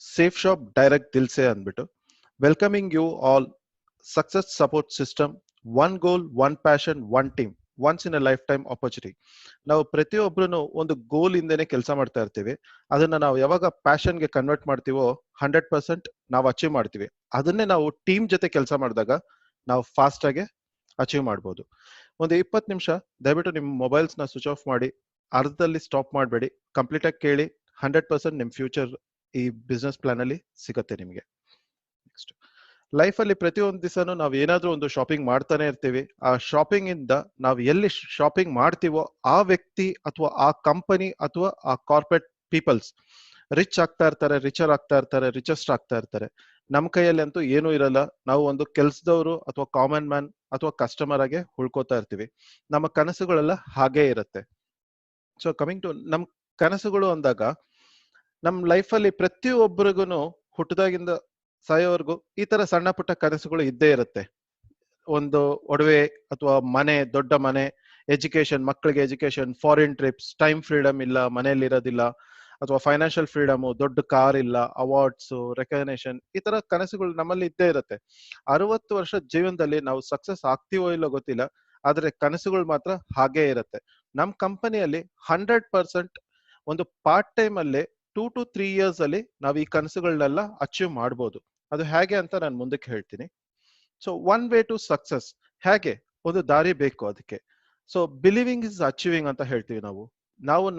Safe Shop Direct Dil Se ಅಂದ್ಬಿಟ್ಟು welcoming you all success support system one goal one passion one team once in a lifetime opportunity. ನಾವು ಪ್ರತಿಯೊಬ್ಬರು ಒಂದು ಗೋಲ್ ಇಂದೇನೆ ಕೆಲಸ ಮಾಡ್ತಾ ಇರ್ತೀವಿ. ಅದನ್ನ ನಾವು ಯಾವಾಗ ಪ್ಯಾಷನ್ಗೆ ಕನ್ವರ್ಟ್ ಮಾಡ್ತೀವೋ 100% ನಾವು ಅಚೀವ್ ಮಾಡ್ತೀವಿ. ಅದನ್ನೇ ನಾವು ಟೀಮ್ ಜೊತೆ ಕೆಲಸ ಮಾಡಿದಾಗ ನಾವು ಫಾಸ್ಟ್ ಆಗಿ ಅಚೀವ್ ಮಾಡ್ಬೋದು. ಒಂದು 20 ನಿಮಿಷ ದಯವಿಟ್ಟು ನಿಮ್ಮ ಮೊಬೈಲ್ಸ್ ನ ಸ್ವಿಚ್ ಆಫ್ ಮಾಡಿ, ಅರ್ಧದಲ್ಲಿ ಸ್ಟಾಪ್ ಮಾಡಬೇಡಿ, ಕಂಪ್ಲೀಟ್ ಆಗಿ ಕೇಳಿ. 100% ನಿಮ್ ಫ್ಯೂಚರ್ ಈ ಬಿಸ್ನೆಸ್ ಪ್ಲಾನ್ ಅಲ್ಲಿ ಸಿಗುತ್ತೆ ನಿಮಗೆ. ನೆಕ್ಸ್ಟ್, ಲೈಫ್ ಅಲ್ಲಿ ಪ್ರತಿಯೊಂದು ದಿವಸನೂ ನಾವು ಏನಾದ್ರೂ ಒಂದು ಶಾಪಿಂಗ್ ಮಾಡ್ತಾನೆ ಇರ್ತೀವಿ. ಆ ಶಾಪಿಂಗ್ ಇಂದ ನಾವು ಎಲ್ಲಿ ಶಾಪಿಂಗ್ ಮಾಡ್ತೀವೋ ಆ ವ್ಯಕ್ತಿ ಅಥವಾ ಆ ಕಂಪನಿ ಅಥವಾ ಆ ಕಾರ್ಪೊರೇಟ್ ಪೀಪಲ್ಸ್ ರಿಚ್ ಆಗ್ತಾ ಇರ್ತಾರೆ, ರಿಚರ್ ಆಗ್ತಾ ಇರ್ತಾರೆ, ರಿಚೆಸ್ಟ್ ಆಗ್ತಾ ಇರ್ತಾರೆ. ನಮ್ಮ ಕೈಯಲ್ಲಿ ಅಂತೂ ಏನೂ ಇರಲ್ಲ. ನಾವು ಒಂದು ಕೆಲ್ಸದವರು ಅಥವಾ ಕಾಮನ್ ಮ್ಯಾನ್ ಅಥವಾ ಕಸ್ಟಮರ್ ಆಗಿ ಉಳ್ಕೋತಾ ಇರ್ತೀವಿ. ನಮ್ಮ ಕನಸುಗಳೆಲ್ಲ ಹಾಗೇ ಇರುತ್ತೆ. ಸೊ ಕಮಿಂಗ್ ಟು ನಮ್ ಕನಸುಗಳು ಅಂದಾಗ, ನಮ್ ಲೈಫ್ ಅಲ್ಲಿ ಪ್ರತಿಯೊಬ್ಬರಿಗೂ ಹುಟ್ಟದಾಗಿಂದ ಸಾಯೋವರೆಗೂ ಈ ತರ ಸಣ್ಣ ಪುಟ್ಟ ಕನಸುಗಳು ಇದ್ದೇ ಇರುತ್ತೆ. ಒಂದು ಒಡವೆ ಅಥವಾ ಮನೆ, ದೊಡ್ಡ ಮನೆ, ಎಜುಕೇಶನ್, ಮಕ್ಕಳಿಗೆ education, foreign trips, time freedom ಇಲ್ಲ, ಮನೆಯಲ್ಲಿ ಇರೋದಿಲ್ಲ, ಅಥವಾ ಫೈನಾನ್ಷಿಯಲ್ ಫ್ರೀಡಮ್, ದೊಡ್ಡ ಕಾರ್ ಇಲ್ಲ, ಅವಾರ್ಡ್ಸ್, ರೆಕಗ್ನೇಷನ್, ಈ ತರ ಕನಸುಗಳು ನಮ್ಮಲ್ಲಿ ಇದ್ದೇ ಇರುತ್ತೆ. 60 ವರ್ಷ ಜೀವನದಲ್ಲಿ ನಾವು ಸಕ್ಸಸ್ ಆಗ್ತೀವೋ ಇಲ್ಲೋ ಗೊತ್ತಿಲ್ಲ, ಆದ್ರೆ ಕನಸುಗಳು ಮಾತ್ರ ಹಾಗೇ ಇರುತ್ತೆ. ನಮ್ ಕಂಪನಿಯಲ್ಲಿ 100% ಒಂದು ಪಾರ್ಟ್ ಟೈಮ್ ಅಲ್ಲಿ 2 to 3 years ಅಲ್ಲಿ ನಾವು ಈ ಕನಸುಗಳನ್ನೆಲ್ಲ ಅಚೀವ್ ಮಾಡ್ಬೋದು. ಅದು ಹೇಗೆ ಅಂತ ನಾನು ಮುಂದಕ್ಕೆ ಹೇಳ್ತೀನಿ. So one way to success, ಹೇಗೆ ಒಂದು ದಾರಿ ಬೇಕು ಅದಕ್ಕೆ. ಸೊ ಬಿಲೀವಿಂಗ್ ಇಸ್ ಅಚೀವಿಂಗ್ ಅಂತ ಹೇಳ್ತೀವಿ ನಾವು.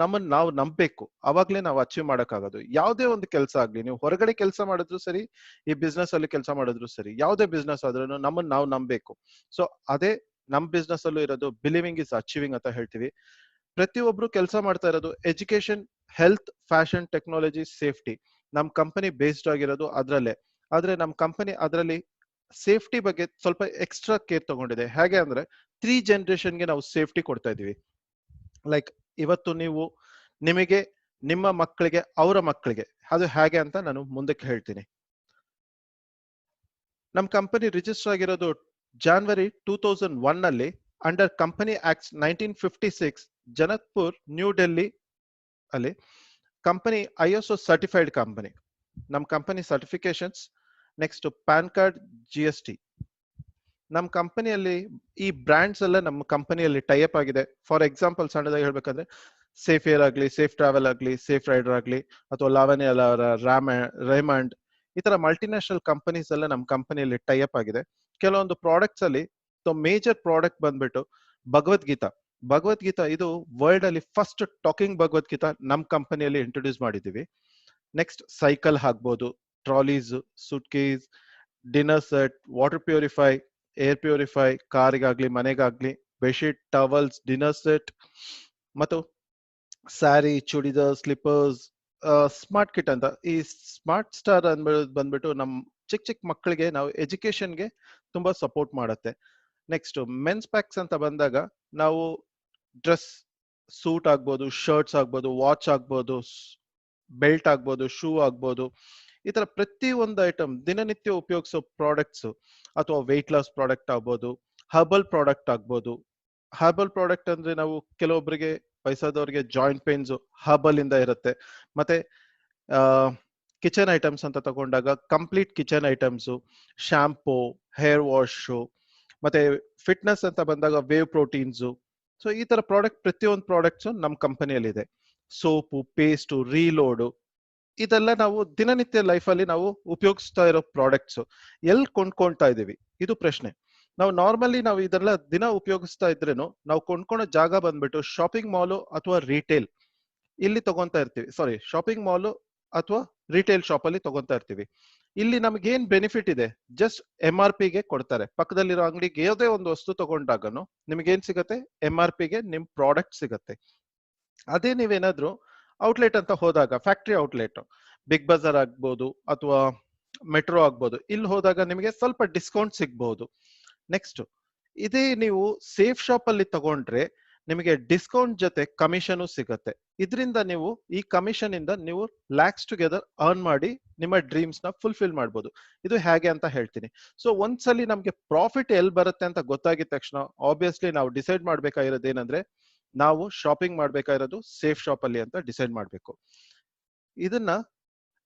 ನಮ್ಮನ್ನ ನಾವು ನಂಬಬೇಕು, ಅವಾಗ್ಲೇ ನಾವು ಅಚೀವ್ ಮಾಡಕ್ಕಾಗೋದು. ಯಾವುದೇ ಒಂದು ಕೆಲಸ ಆಗ್ಲಿ, ನೀವು ಹೊರಗಡೆ ಕೆಲಸ ಮಾಡಿದ್ರು ಸರಿ, ಈ ಬಿಸ್ನೆಸ್ ಅಲ್ಲಿ ಕೆಲಸ ಮಾಡಿದ್ರು ಸರಿ, ಯಾವುದೇ ಬಿಸ್ನೆಸ್ ಆದ್ರೂ ನಮ್ಮನ್ನ ನಾವು ನಂಬಬೇಕು. ಸೊ ಅದೇ ನಮ್ ಬಿಸ್ನೆಸ್ ಅಲ್ಲೂ ಇರೋದು, ಬಿಲೀವಿಂಗ್ ಇಸ್ ಅಚೀವಿಂಗ್ ಅಂತ ಹೇಳ್ತೀವಿ. ಪ್ರತಿಯೊಬ್ರು ಕೆಲಸ ಮಾಡ್ತಾ ಇರೋದು education, health, fashion, technology, safety. ನಮ್ ಕಂಪನಿ ಬೇಸ್ಡ್ ಆಗಿರೋದು ಅದ್ರಲ್ಲೇ. ಆದ್ರೆ ನಮ್ ಕಂಪನಿ ಅದರಲ್ಲಿ ಸೇಫ್ಟಿ ಬಗ್ಗೆ ಸ್ವಲ್ಪ ಎಕ್ಸ್ಟ್ರಾ ಕೇರ್ ತಗೊಂಡಿದೆ. ಹೇಗೆ ಅಂದ್ರೆ 3 ಜನರೇಷನ್ಗೆ ನಾವು ಸೇಫ್ಟಿ ಕೊಡ್ತಾ ಇದೀವಿ. ಲೈಕ್ ಇವತ್ತು ನೀವು ನಿಮಗೆ, ನಿಮ್ಮ ಮಕ್ಕಳಿಗೆ, ಅವರ ಮಕ್ಕಳಿಗೆ, ಅದು ಹೇಗೆ ಅಂತ ನಾನು ಮುಂದಕ್ಕೆ ಹೇಳ್ತೀನಿ. ನಮ್ ಕಂಪನಿ ರಿಜಿಸ್ಟರ್ ಆಗಿರೋದು January 2001 ಅಲ್ಲಿ under company act 1956, Janakpur, New Delhi ಅಲ್ಲಿ. Company ISO certified company. ನಮ್ company certifications, next PAN card, GST. ನಮ್ಮ ಕಂಪನಿಯಲ್ಲಿ ಈ ಬ್ರ್ಯಾಂಡ್ಸ್ ಎಲ್ಲ ನಮ್ಮ ಕಂಪನಿಯಲ್ಲಿ ಟೈಅಪ್ ಆಗಿದೆ. ಫಾರ್ ಎಕ್ಸಾಂಪಲ್ ಸಣ್ಣದಾಗಿ ಹೇಳ್ಬೇಕಂದ್ರೆ, ಸೇಫ್ ಏರ್ ಆಗ್ಲಿ, ಸೇಫ್ ಟ್ರಾವೆಲ್ ಆಗ್ಲಿ, ಸೇಫ್ ರೈಡರ್ ಆಗ್ಲಿ, ಅಥವಾ ಲಾವಣ್ಯ ರೇಮಂಡ್, ಈ ತರ ಮಲ್ಟಿನ್ಯಾಷನಲ್ ಕಂಪನೀಸ್ ಎಲ್ಲ ನಮ್ಮ ಕಂಪನಿಯಲ್ಲಿ ಟೈಅಪ್ ಆಗಿದೆ. ಕೆಲವೊಂದು ಪ್ರಾಡಕ್ಟ್ಸ್ ಅಲ್ಲಿ ಮೇಜರ್ ಪ್ರಾಡಕ್ಟ್ ಬಂದ್ಬಿಟ್ಟು ಭಗವದ್ಗೀತಾ. ಭಗವದ್ಗೀತಾ ಇದು ವರ್ಲ್ಡ್ ಅಲ್ಲಿ ಫಸ್ಟ್ ಟಾಕಿಂಗ್ ಭಗವದ್ಗೀತಾ ನಮ್ಮ ಕಂಪನಿಯಲ್ಲಿ ಇಂಟ್ರೊಡ್ಯೂಸ್ ಮಾಡಿದೀವಿ. ನೆಕ್ಸ್ಟ್ ಸೈಕಲ್ ಆಗ್ಬೋದು, trolleys, suitcase, dinner set, water purify, air purify, ಕಾರ್ಗಾಗ್ಲಿ, ಮನೆಗಾಗ್ಲಿ, ಬೆಡ್ಶೀಟ್, ಟವಲ್ಸ್, ಡಿನ್ನರ್ ಸೆಟ್, ಮತ್ತು sari, churidar, slippers, smart kit ಅಂತ. ಈ ಸ್ಮಾರ್ಟ್ ಸ್ಟಾರ್ ಬಂದ್ಬಿಟ್ಟು ನಮ್ ಚಿಕ್ಕ ಚಿಕ್ಕ ಮಕ್ಕಳಿಗೆ ನಾವು ಎಜುಕೇಶನ್ಗೆ ತುಂಬಾ ಸಪೋರ್ಟ್ ಮಾಡುತ್ತೆ. ನೆಕ್ಸ್ಟ್ ಮೆನ್ಸ್ ಪ್ಯಾಕ್ಸ್ ಅಂತ ಬಂದಾಗ, ನಾವು ಡ್ರೆಸ್, ಸೂಟ್ ಆಗ್ಬೋದು, ಶರ್ಟ್ಸ್ ಆಗ್ಬೋದು, ವಾಚ್ ಆಗ್ಬೋದು, ಬೆಲ್ಟ್ ಆಗ್ಬೋದು, ಶೂ ಆಗ್ಬೋದು, ಈ ತರ ಪ್ರತಿ ಒಂದು ಐಟಮ್ ದಿನನಿತ್ಯ ಉಪಯೋಗಿಸೋ ಪ್ರಾಡಕ್ಟ್ಸ್, ಅಥವಾ ವೆಯ್ಟ್ ಲಾಸ್ ಪ್ರಾಡಕ್ಟ್ ಆಗ್ಬೋದು, ಹರ್ಬಲ್ ಪ್ರಾಡಕ್ಟ್ ಆಗ್ಬೋದು. ಹರ್ಬಲ್ ಪ್ರಾಡಕ್ಟ್ ಅಂದ್ರೆ ನಾವು ಕೆಲವೊಬ್ಬರಿಗೆ, ವಯಸ್ಸಾದವರಿಗೆ ಜಾಯಿಂಟ್ ಪೇನ್ಸ್ ಹರ್ಬಲ್ ಇಂದ ಇರುತ್ತೆ. ಮತ್ತೆ ಕಿಚನ್ ಐಟಮ್ಸ್ ಅಂತ ತಗೊಂಡಾಗ complete kitchen items, shampoo, hair wash, ಮತ್ತೆ ಫಿಟ್ನೆಸ್ ಅಂತ ಬಂದಾಗ ವೇವ್ ಪ್ರೋಟೀನ್ಸ್. ಸೊ ಈ ತರ ಪ್ರಾಡಕ್ಟ್, ಪ್ರತಿಯೊಂದು ಪ್ರಾಡಕ್ಟ್ಸ್ ನಮ್ಮ ಕಂಪನಿಯಲ್ಲಿ ಇದೆ. ಸೋಪು, ಪೇಸ್ಟು, ರೀಲೋಡು, ಇದೆಲ್ಲ ನಾವು ದಿನನಿತ್ಯ ಲೈಫ್ ಅಲ್ಲಿ ನಾವು ಉಪಯೋಗಿಸ್ತಾ ಇರೋ ಪ್ರಾಡಕ್ಟ್ಸ್. ಎಲ್ಲಿ ಕೊಂಡ್ಕೊಳ್ತಾ ಇದೀವಿ, ಇದು ಪ್ರಶ್ನೆ. ನಾವು ನಾರ್ಮಲಿ ನಾವು ಇದೆಲ್ಲ ದಿನ ಉಪಯೋಗಿಸ್ತಾ ಇದ್ರೇನು, ನಾವು ಕೊಂಡ್ಕೊಳೋ ಜಾಗ ಬಂದ್ಬಿಟ್ಟು ಶಾಪಿಂಗ್ ಮಾಲ್ ಅಥವಾ ರಿಟೇಲ್, ಇಲ್ಲಿ ತಗೊಂತಾ ಇರ್ತೀವಿ. ಸಾರಿ, ಶಾಪಿಂಗ್ ಮಾಲ್ ಅಥವಾ ರಿಟೇಲ್ ಶಾಪ್ ಅಲ್ಲಿ ತಗೊಂತಾ ಇರ್ತೀವಿ. ಇಲ್ಲಿ ನಮ್ಗೆ ಏನ್ ಬೆನಿಫಿಟ್ ಇದೆ, ಜಸ್ಟ್ MRP ಗೆ ಕೊಡ್ತಾರೆ. ಪಕ್ಕದಲ್ಲಿರೋ ಅಂಗಡಿಗೆ ಯಾವುದೇ ಒಂದು ವಸ್ತು ತಗೊಂಡಾಗನು ನಿಮ್ಗೆ ಏನ್ ಸಿಗತ್ತೆ, MRP ಗೆ ನಿಮ್ ಪ್ರಾಡಕ್ಟ್ ಸಿಗತ್ತೆ. ಅದೇ ನೀವೇನಾದ್ರೂ ಔಟ್ಲೆಟ್ ಅಂತ ಹೋದಾಗ, ಫ್ಯಾಕ್ಟ್ರಿ ಔಟ್ಲೆಟ್, ಬಿಗ್ ಬಜಾರ್ ಆಗ್ಬೋದು ಅಥವಾ ಮೆಟ್ರೋ ಆಗ್ಬೋದು, ಇಲ್ಲಿ ಹೋದಾಗ ನಿಮಗೆ ಸ್ವಲ್ಪ ಡಿಸ್ಕೌಂಟ್ ಸಿಗ್ಬಹುದು. ನೆಕ್ಸ್ಟ್, ಇದೇ ನೀವು ಸೇಫ್ ಶಾಪ್ ಅಲ್ಲಿ ತಗೊಂಡ್ರೆ ನಿಮಗೆ ಡಿಸ್ಕೌಂಟ್ ಜೊತೆ ಕಮಿಷನ್ ಸಿಗತ್ತೆ. ಇದರಿಂದ ನೀವು ಈ ಕಮಿಷನ್ ಇಂದ ನೀವು ಲ್ಯಾಕ್ಸ್ ಟುಗೆದರ್ ಅರ್ನ್ ಮಾಡಿ ನಿಮ್ಮ ಡ್ರೀಮ್ಸ್ ನ ಫುಲ್ಫಿಲ್ ಮಾಡ್ಬೋದು. ಇದು ಹೇಗೆ ಅಂತ ಹೇಳ್ತೀನಿ. ಸೊ ಒಂದ್ಸಲಿ ನಮ್ಗೆ ಪ್ರಾಫಿಟ್ ಎಲ್ಲಿ ಬರುತ್ತೆ ಅಂತ ಗೊತ್ತಾಗಿದ ತಕ್ಷಣ ಆಬ್ವಿಯಸ್ಲಿ ನಾವು ಡಿಸೈಡ್ ಮಾಡ್ಬೇಕಾಗಿರೋದು ಏನಂದ್ರೆ, ನಾವು ಶಾಪಿಂಗ್ ಮಾಡ್ಬೇಕಾಗಿರೋದು ಸೇಫ್ ಶಾಪ್ ಅಲ್ಲಿ ಅಂತ ಡಿಸೈಡ್ ಮಾಡ್ಬೇಕು. ಇದನ್ನ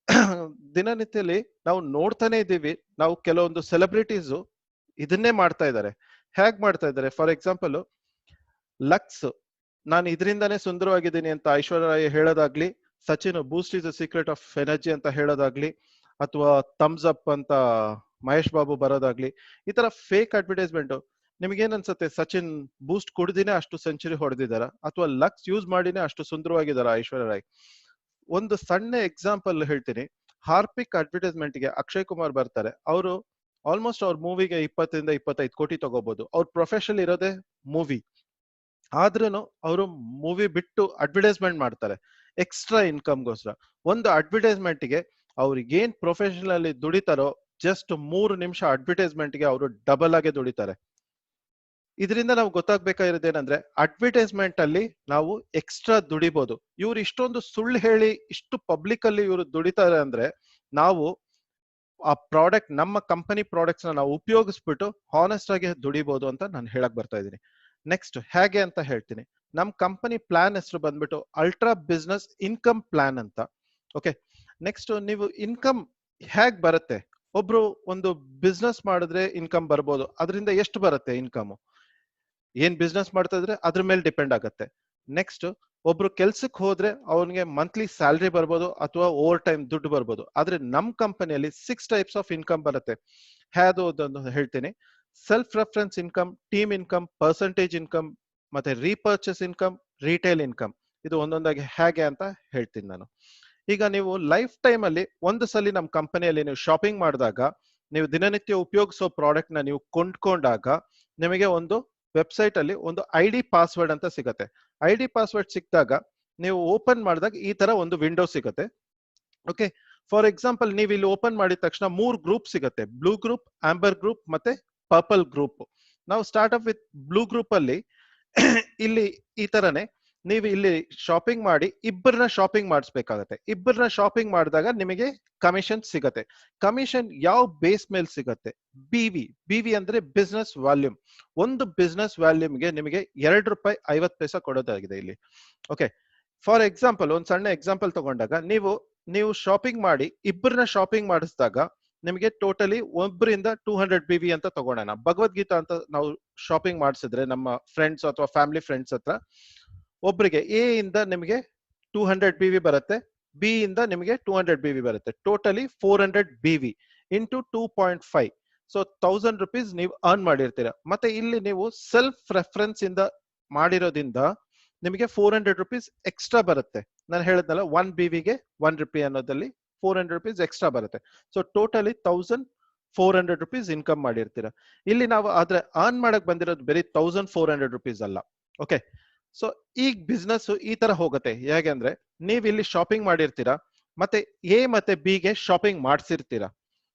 ದಿನನಿತ್ಯದಲ್ಲಿ ನಾವು ನೋಡ್ತಾನೆ ಇದ್ದೀವಿ, ನಾವು ಕೆಲವೊಂದು ಸೆಲೆಬ್ರಿಟೀಸ್ ಇದನ್ನೇ ಮಾಡ್ತಾ ಇದ್ದಾರೆ. ಹೇಗ್ ಮಾಡ್ತಾ ಇದ್ದಾರೆ? ಫಾರ್ ಎಕ್ಸಾಂಪಲ್, ಲಕ್ಸ್, ನಾನು ಇದರಿಂದಾನೇ ಸುಂದರವಾಗಿದ್ದೀನಿ ಅಂತ ಐಶ್ವರ್ಯ ರಾಯ್ ಹೇಳೋದಾಗ್ಲಿ, Sachin Boost is the secret of energy ಅಂತ ಹೇಳೋದಾಗ್ಲಿ, ಅಥವಾ ಥಮ್ಸ್ ಅಪ್ ಅಂತ ಮಹೇಶ್ ಬಾಬು ಬರೋದಾಗ್ಲಿ, ಈ ತರ ಫೇಕ್ ಅಡ್ವರ್ಟೈಸ್ಮೆಂಟ್. ನಿಮ್ಗೇನ್ ಅನ್ಸುತ್ತೆ? ಸಚಿನ್ ಬೂಸ್ಟ್ ಕುಡ್ದಿನೇ ಅಷ್ಟು ಸೆಂಚುರಿ ಹೊಡೆದಿದಾರ, ಅಥವಾ ಲಕ್ಸ್ ಯೂಸ್ ಮಾಡಿನೇ ಅಷ್ಟು ಸುಂದರವಾಗಿದಾರ ಐಶ್ವರ್ಯ ರಾಯ್? ಒಂದು ಸಣ್ಣ ಎಕ್ಸಾಂಪಲ್ ಹೇಳ್ತೀನಿ. ಹಾರ್ಪಿಕ್ ಅಡ್ವರ್ಟೈಸ್ಮೆಂಟ್ ಗೆ ಅಕ್ಷಯ್ ಕುಮಾರ್ ಬರ್ತಾರೆ. ಅವರು ಆಲ್ಮೋಸ್ಟ್ ಅವ್ರ ಮೂವಿಗೆ 20-25 ಕೋಟಿ ತಗೋಬಹುದು. ಅವ್ರ ಪ್ರೊಫೆಷನ್ ಇರೋದೇ ಮೂವಿ, ಆದ್ರೂ ಅವರು ಮೂವಿ ಬಿಟ್ಟು ಅಡ್ವರ್ಟೈಸ್ಮೆಂಟ್ ಮಾಡ್ತಾರೆ ಎಕ್ಸ್ಟ್ರಾ ಇನ್ಕಮ್ಗೋಸ್ಕರ. ಒಂದು ಅಡ್ವರ್ಟೈಸ್ಮೆಂಟ್ ಗೆ ಅವ್ರಿಗೆ ಏನ್ ಪ್ರೊಫೆಷನಲ್ ಅಲ್ಲಿ ದುಡಿತಾರೋ, ಜಸ್ಟ್ 3 ನಿಮಿಷ ಅಡ್ವರ್ಟೈಸ್ಮೆಂಟ್ ಗೆ ಅವರು ಡಬಲ್ ಆಗಿ ದುಡಿತಾರೆ. ಇದರಿಂದ ನಾವು ಗೊತ್ತಾಗ್ಬೇಕಾಗಿರೋದೇನಂದ್ರೆ, ಅಡ್ವರ್ಟೈಸ್ಮೆಂಟ್ ಅಲ್ಲಿ ನಾವು ಎಕ್ಸ್ಟ್ರಾ ದುಡಿಬಹುದು. ಇವ್ರು ಇಷ್ಟೊಂದು ಸುಳ್ಳು ಹೇಳಿ ಇಷ್ಟು ಪಬ್ಲಿಕ್ ಅಲ್ಲಿ ಇವರು ದುಡಿತಾರೆ ಅಂದ್ರೆ, ನಾವು ಆ ಪ್ರಾಡಕ್ಟ್, ನಮ್ಮ ಕಂಪನಿ ಪ್ರಾಡಕ್ಟ್ಸ್ ನಾವು ಉಪಯೋಗಿಸ್ಬಿಟ್ಟು ಹಾನೆಸ್ಟ್ ಆಗಿ ದುಡಿಬಹುದು ಅಂತ ನಾನು ಹೇಳಕ್ ಬರ್ತಾ ಇದ್ದೀನಿ. ನೆಕ್ಸ್ಟ್ ಹೇಗೆ ಅಂತ ಹೇಳ್ತೀನಿ. ನಮ್ ಕಂಪನಿ ಪ್ಲಾನ್ ಹೆಸರು ಬಂದ್ಬಿಟ್ಟು ಅಲ್ಟ್ರಾ ಬಿಸ್ನೆಸ್ ಇನ್ಕಮ್ ಪ್ಲಾನ್ ಅಂತ. ಓಕೆ, ನೆಕ್ಸ್ಟ್ ನೀವು ಇನ್ಕಮ್ ಹೇಗ್ ಬರುತ್ತೆ? ಒಬ್ರು ಒಂದು ಬಿಸ್ನೆಸ್ ಮಾಡಿದ್ರೆ ಇನ್ಕಮ್ ಬರ್ಬೋದು. ಅದರಿಂದ ಎಷ್ಟು ಬರುತ್ತೆ ಇನ್ಕಮ್? ಏನ್ ಬಿಸ್ನೆಸ್ ಮಾಡ್ತಾ ಇದ್ರೆ ಅದ್ರ ಮೇಲೆ ಡಿಪೆಂಡ್ ಆಗುತ್ತೆ. ನೆಕ್ಸ್ಟ್, ಒಬ್ರು ಕೆಲ್ಸಕ್ಕೆ ಹೋದ್ರೆ ಅವನಿಗೆ ಮಂತ್ಲಿ ಸ್ಯಾಲರಿ ಬರ್ಬೋದು ಅಥವಾ ಓವರ್ ಟೈಮ್ ದುಡ್ಡು ಬರ್ಬೋದು. ಆದ್ರೆ ನಮ್ ಕಂಪನಿಯಲ್ಲಿ 6 ಟೈಪ್ಸ್ ಆಫ್ ಇನ್ಕಮ್ ಬರುತ್ತೆ. ಹೇದು ಅದನ್ನು ಹೇಳ್ತೀನಿ. Self reference income, team income, percentage income, ಮತ್ತೆ ರೀಪರ್ಚೇಸ್ ಇನ್ಕಮ್, ರಿಟೇಲ್ ಇನ್ಕಮ್. ಇದು ಒಂದೊಂದಾಗಿ ಹೇಗೆ ಅಂತ ಹೇಳ್ತೀನಿ ನಾನು. ಈಗ ನೀವು ಲೈಫ್ ಟೈಮ್ ಅಲ್ಲಿ ಒಂದು ಸಲ ನಮ್ಮ ಕಂಪನಿಯಲ್ಲಿ ನೀವು ಶಾಪಿಂಗ್ ಮಾಡಿದಾಗ, ನೀವು ದಿನನಿತ್ಯ ಉಪಯೋಗಿಸೋ ಪ್ರಾಡಕ್ಟ್ ನ ನೀವು ಕೊಂಡ್ಕೊಂಡಾಗ, ನಿಮಗೆ ಒಂದು ವೆಬ್ಸೈಟ್ ಅಲ್ಲಿ ಒಂದು ID ಪಾಸ್ವರ್ಡ್ ಅಂತ ಸಿಗತ್ತೆ. ID ಪಾಸ್ವರ್ಡ್ ಸಿಕ್ಕಿದಾಗ ನೀವು ಓಪನ್ ಮಾಡಿದಾಗ ಈ ತರ ಒಂದು ವಿಂಡೋ ಸಿಗತ್ತೆ. ಓಕೆ, ಫಾರ್ ಎಕ್ಸಾಂಪಲ್, ನೀವು ಇಲ್ಲಿ ಓಪನ್ ಮಾಡಿದ ತಕ್ಷಣ 3 ಗ್ರೂಪ್ ಸಿಗತ್ತೆ: ಬ್ಲೂ ಗ್ರೂಪ್, ಆಂಬರ್ ಗ್ರೂಪ್, ಮತ್ತೆ ಪರ್ಪಲ್ ಗ್ರೂಪ್. ನಾವು start up with blue group ಅಲ್ಲಿ ಇಲ್ಲಿ ಈ ತರನೇ ನೀವು ಇಲ್ಲಿ ಶಾಪಿಂಗ್ ಮಾಡಿ ಇಬ್ಬರನ್ನ ಶಾಪಿಂಗ್ ಮಾಡಿಸ್ಬೇಕಾಗತ್ತೆ. ಇಬ್ಬರನ್ನ ಶಾಪಿಂಗ್ ಮಾಡಿದಾಗ ನಿಮಗೆ ಕಮಿಷನ್ ಸಿಗತ್ತೆ. ಕಮಿಷನ್ ಯಾವ ಬೇಸ್ ಮೇಲೆ ಸಿಗತ್ತೆ? BV ಅಂದ್ರೆ ಬಿಸ್ನೆಸ್ ವಾಲ್ಯೂಮ್. ಒಂದು ಬಿಸ್ನೆಸ್ ವ್ಯಾಲ್ಯೂಮ್ಗೆ ನಿಮಗೆ ₹2.50 ಕೊಡೋದಾಗಿದೆ ಇಲ್ಲಿ. ಓಕೆ, ಫಾರ್ ಎಕ್ಸಾಂಪಲ್, ಒಂದು ಸಣ್ಣ ಎಕ್ಸಾಂಪಲ್ ತಗೊಂಡಾಗ, ನೀವು ಶಾಪಿಂಗ್ ಮಾಡಿ ಇಬ್ಬರನ್ನ ಶಾಪಿಂಗ್ ಮಾಡಿಸಿದಾಗ ನಿಮಗೆ ಟೋಟಲಿ ಒಬ್ಬರಿಂದ 200 BV ಅಂತ ತಗೋಣ. ಭಗವದ್ಗೀತಾ ಅಂತ ನಾವು ಶಾಪಿಂಗ್ ಮಾಡಿಸಿದ್ರೆ ನಮ್ಮ ಫ್ರೆಂಡ್ಸ್ ಅಥವಾ ಫ್ಯಾಮಿಲಿ ಫ್ರೆಂಡ್ಸ್ ಹತ್ರ, ಒಬ್ಬರಿಗೆ ಎ ಇಂದ ನಿಮಗೆ 200 BV ಬರುತ್ತೆ, ಬಿ ಇಂದ ನಿಮಗೆ 200 BV ಬರುತ್ತೆ. Totally 400 BV into 2.5. So 1000 rupees ನೀವು ಅರ್ನ್ ಮಾಡಿರ್ತೀರಾ. ಮತ್ತೆ ಇಲ್ಲಿ ನೀವು ಸೆಲ್ಫ್ ರೆಫರೆನ್ಸ್ ಇಂದ ಮಾಡಿರೋದ್ರಿಂದ ನಿಮಗೆ 400 ರೂಪೀಸ್ ಎಕ್ಸ್ಟ್ರಾ ಬರುತ್ತೆ. ನಾನು ಹೇಳಿದ್ನಲ್ಲ, 1 BVಗೆ 1 ರೂಪಿ ಅನ್ನೋದಲ್ಲಿ 400 ರೂಪೀಸ್ ಎಕ್ಸ್ಟ್ರಾ ಬರುತ್ತೆ. ಸೊ ಟೋಟಲಿ 1400 ರೂಪೀಸ್ ಇನ್ಕಮ್ ಮಾಡಿರ್ತೀರಾ. ಇಲ್ಲಿ ನಾವು ಆದ್ರೆ ಅರ್ನ್ ಮಾಡಕ್ ಬಂದಿರೋದು ಬರೀ 1400 ರೂಪೀಸ್ ಅಲ್ಲ. ಓಕೆ, ಸೊ ಈಗ ಬಿಸ್ನೆಸ್ ಈ ತರ ಹೋಗುತ್ತೆ. ಹೇಗೆ ಅಂದ್ರೆ, ನೀವ್ ಇಲ್ಲಿ ಶಾಪಿಂಗ್ ಮಾಡಿರ್ತೀರಾ, ಮತ್ತೆ ಎ ಮತ್ತೆ ಬಿ ಗೆ ಶಾಪಿಂಗ್ ಮಾಡಿಸಿರ್ತೀರಾ.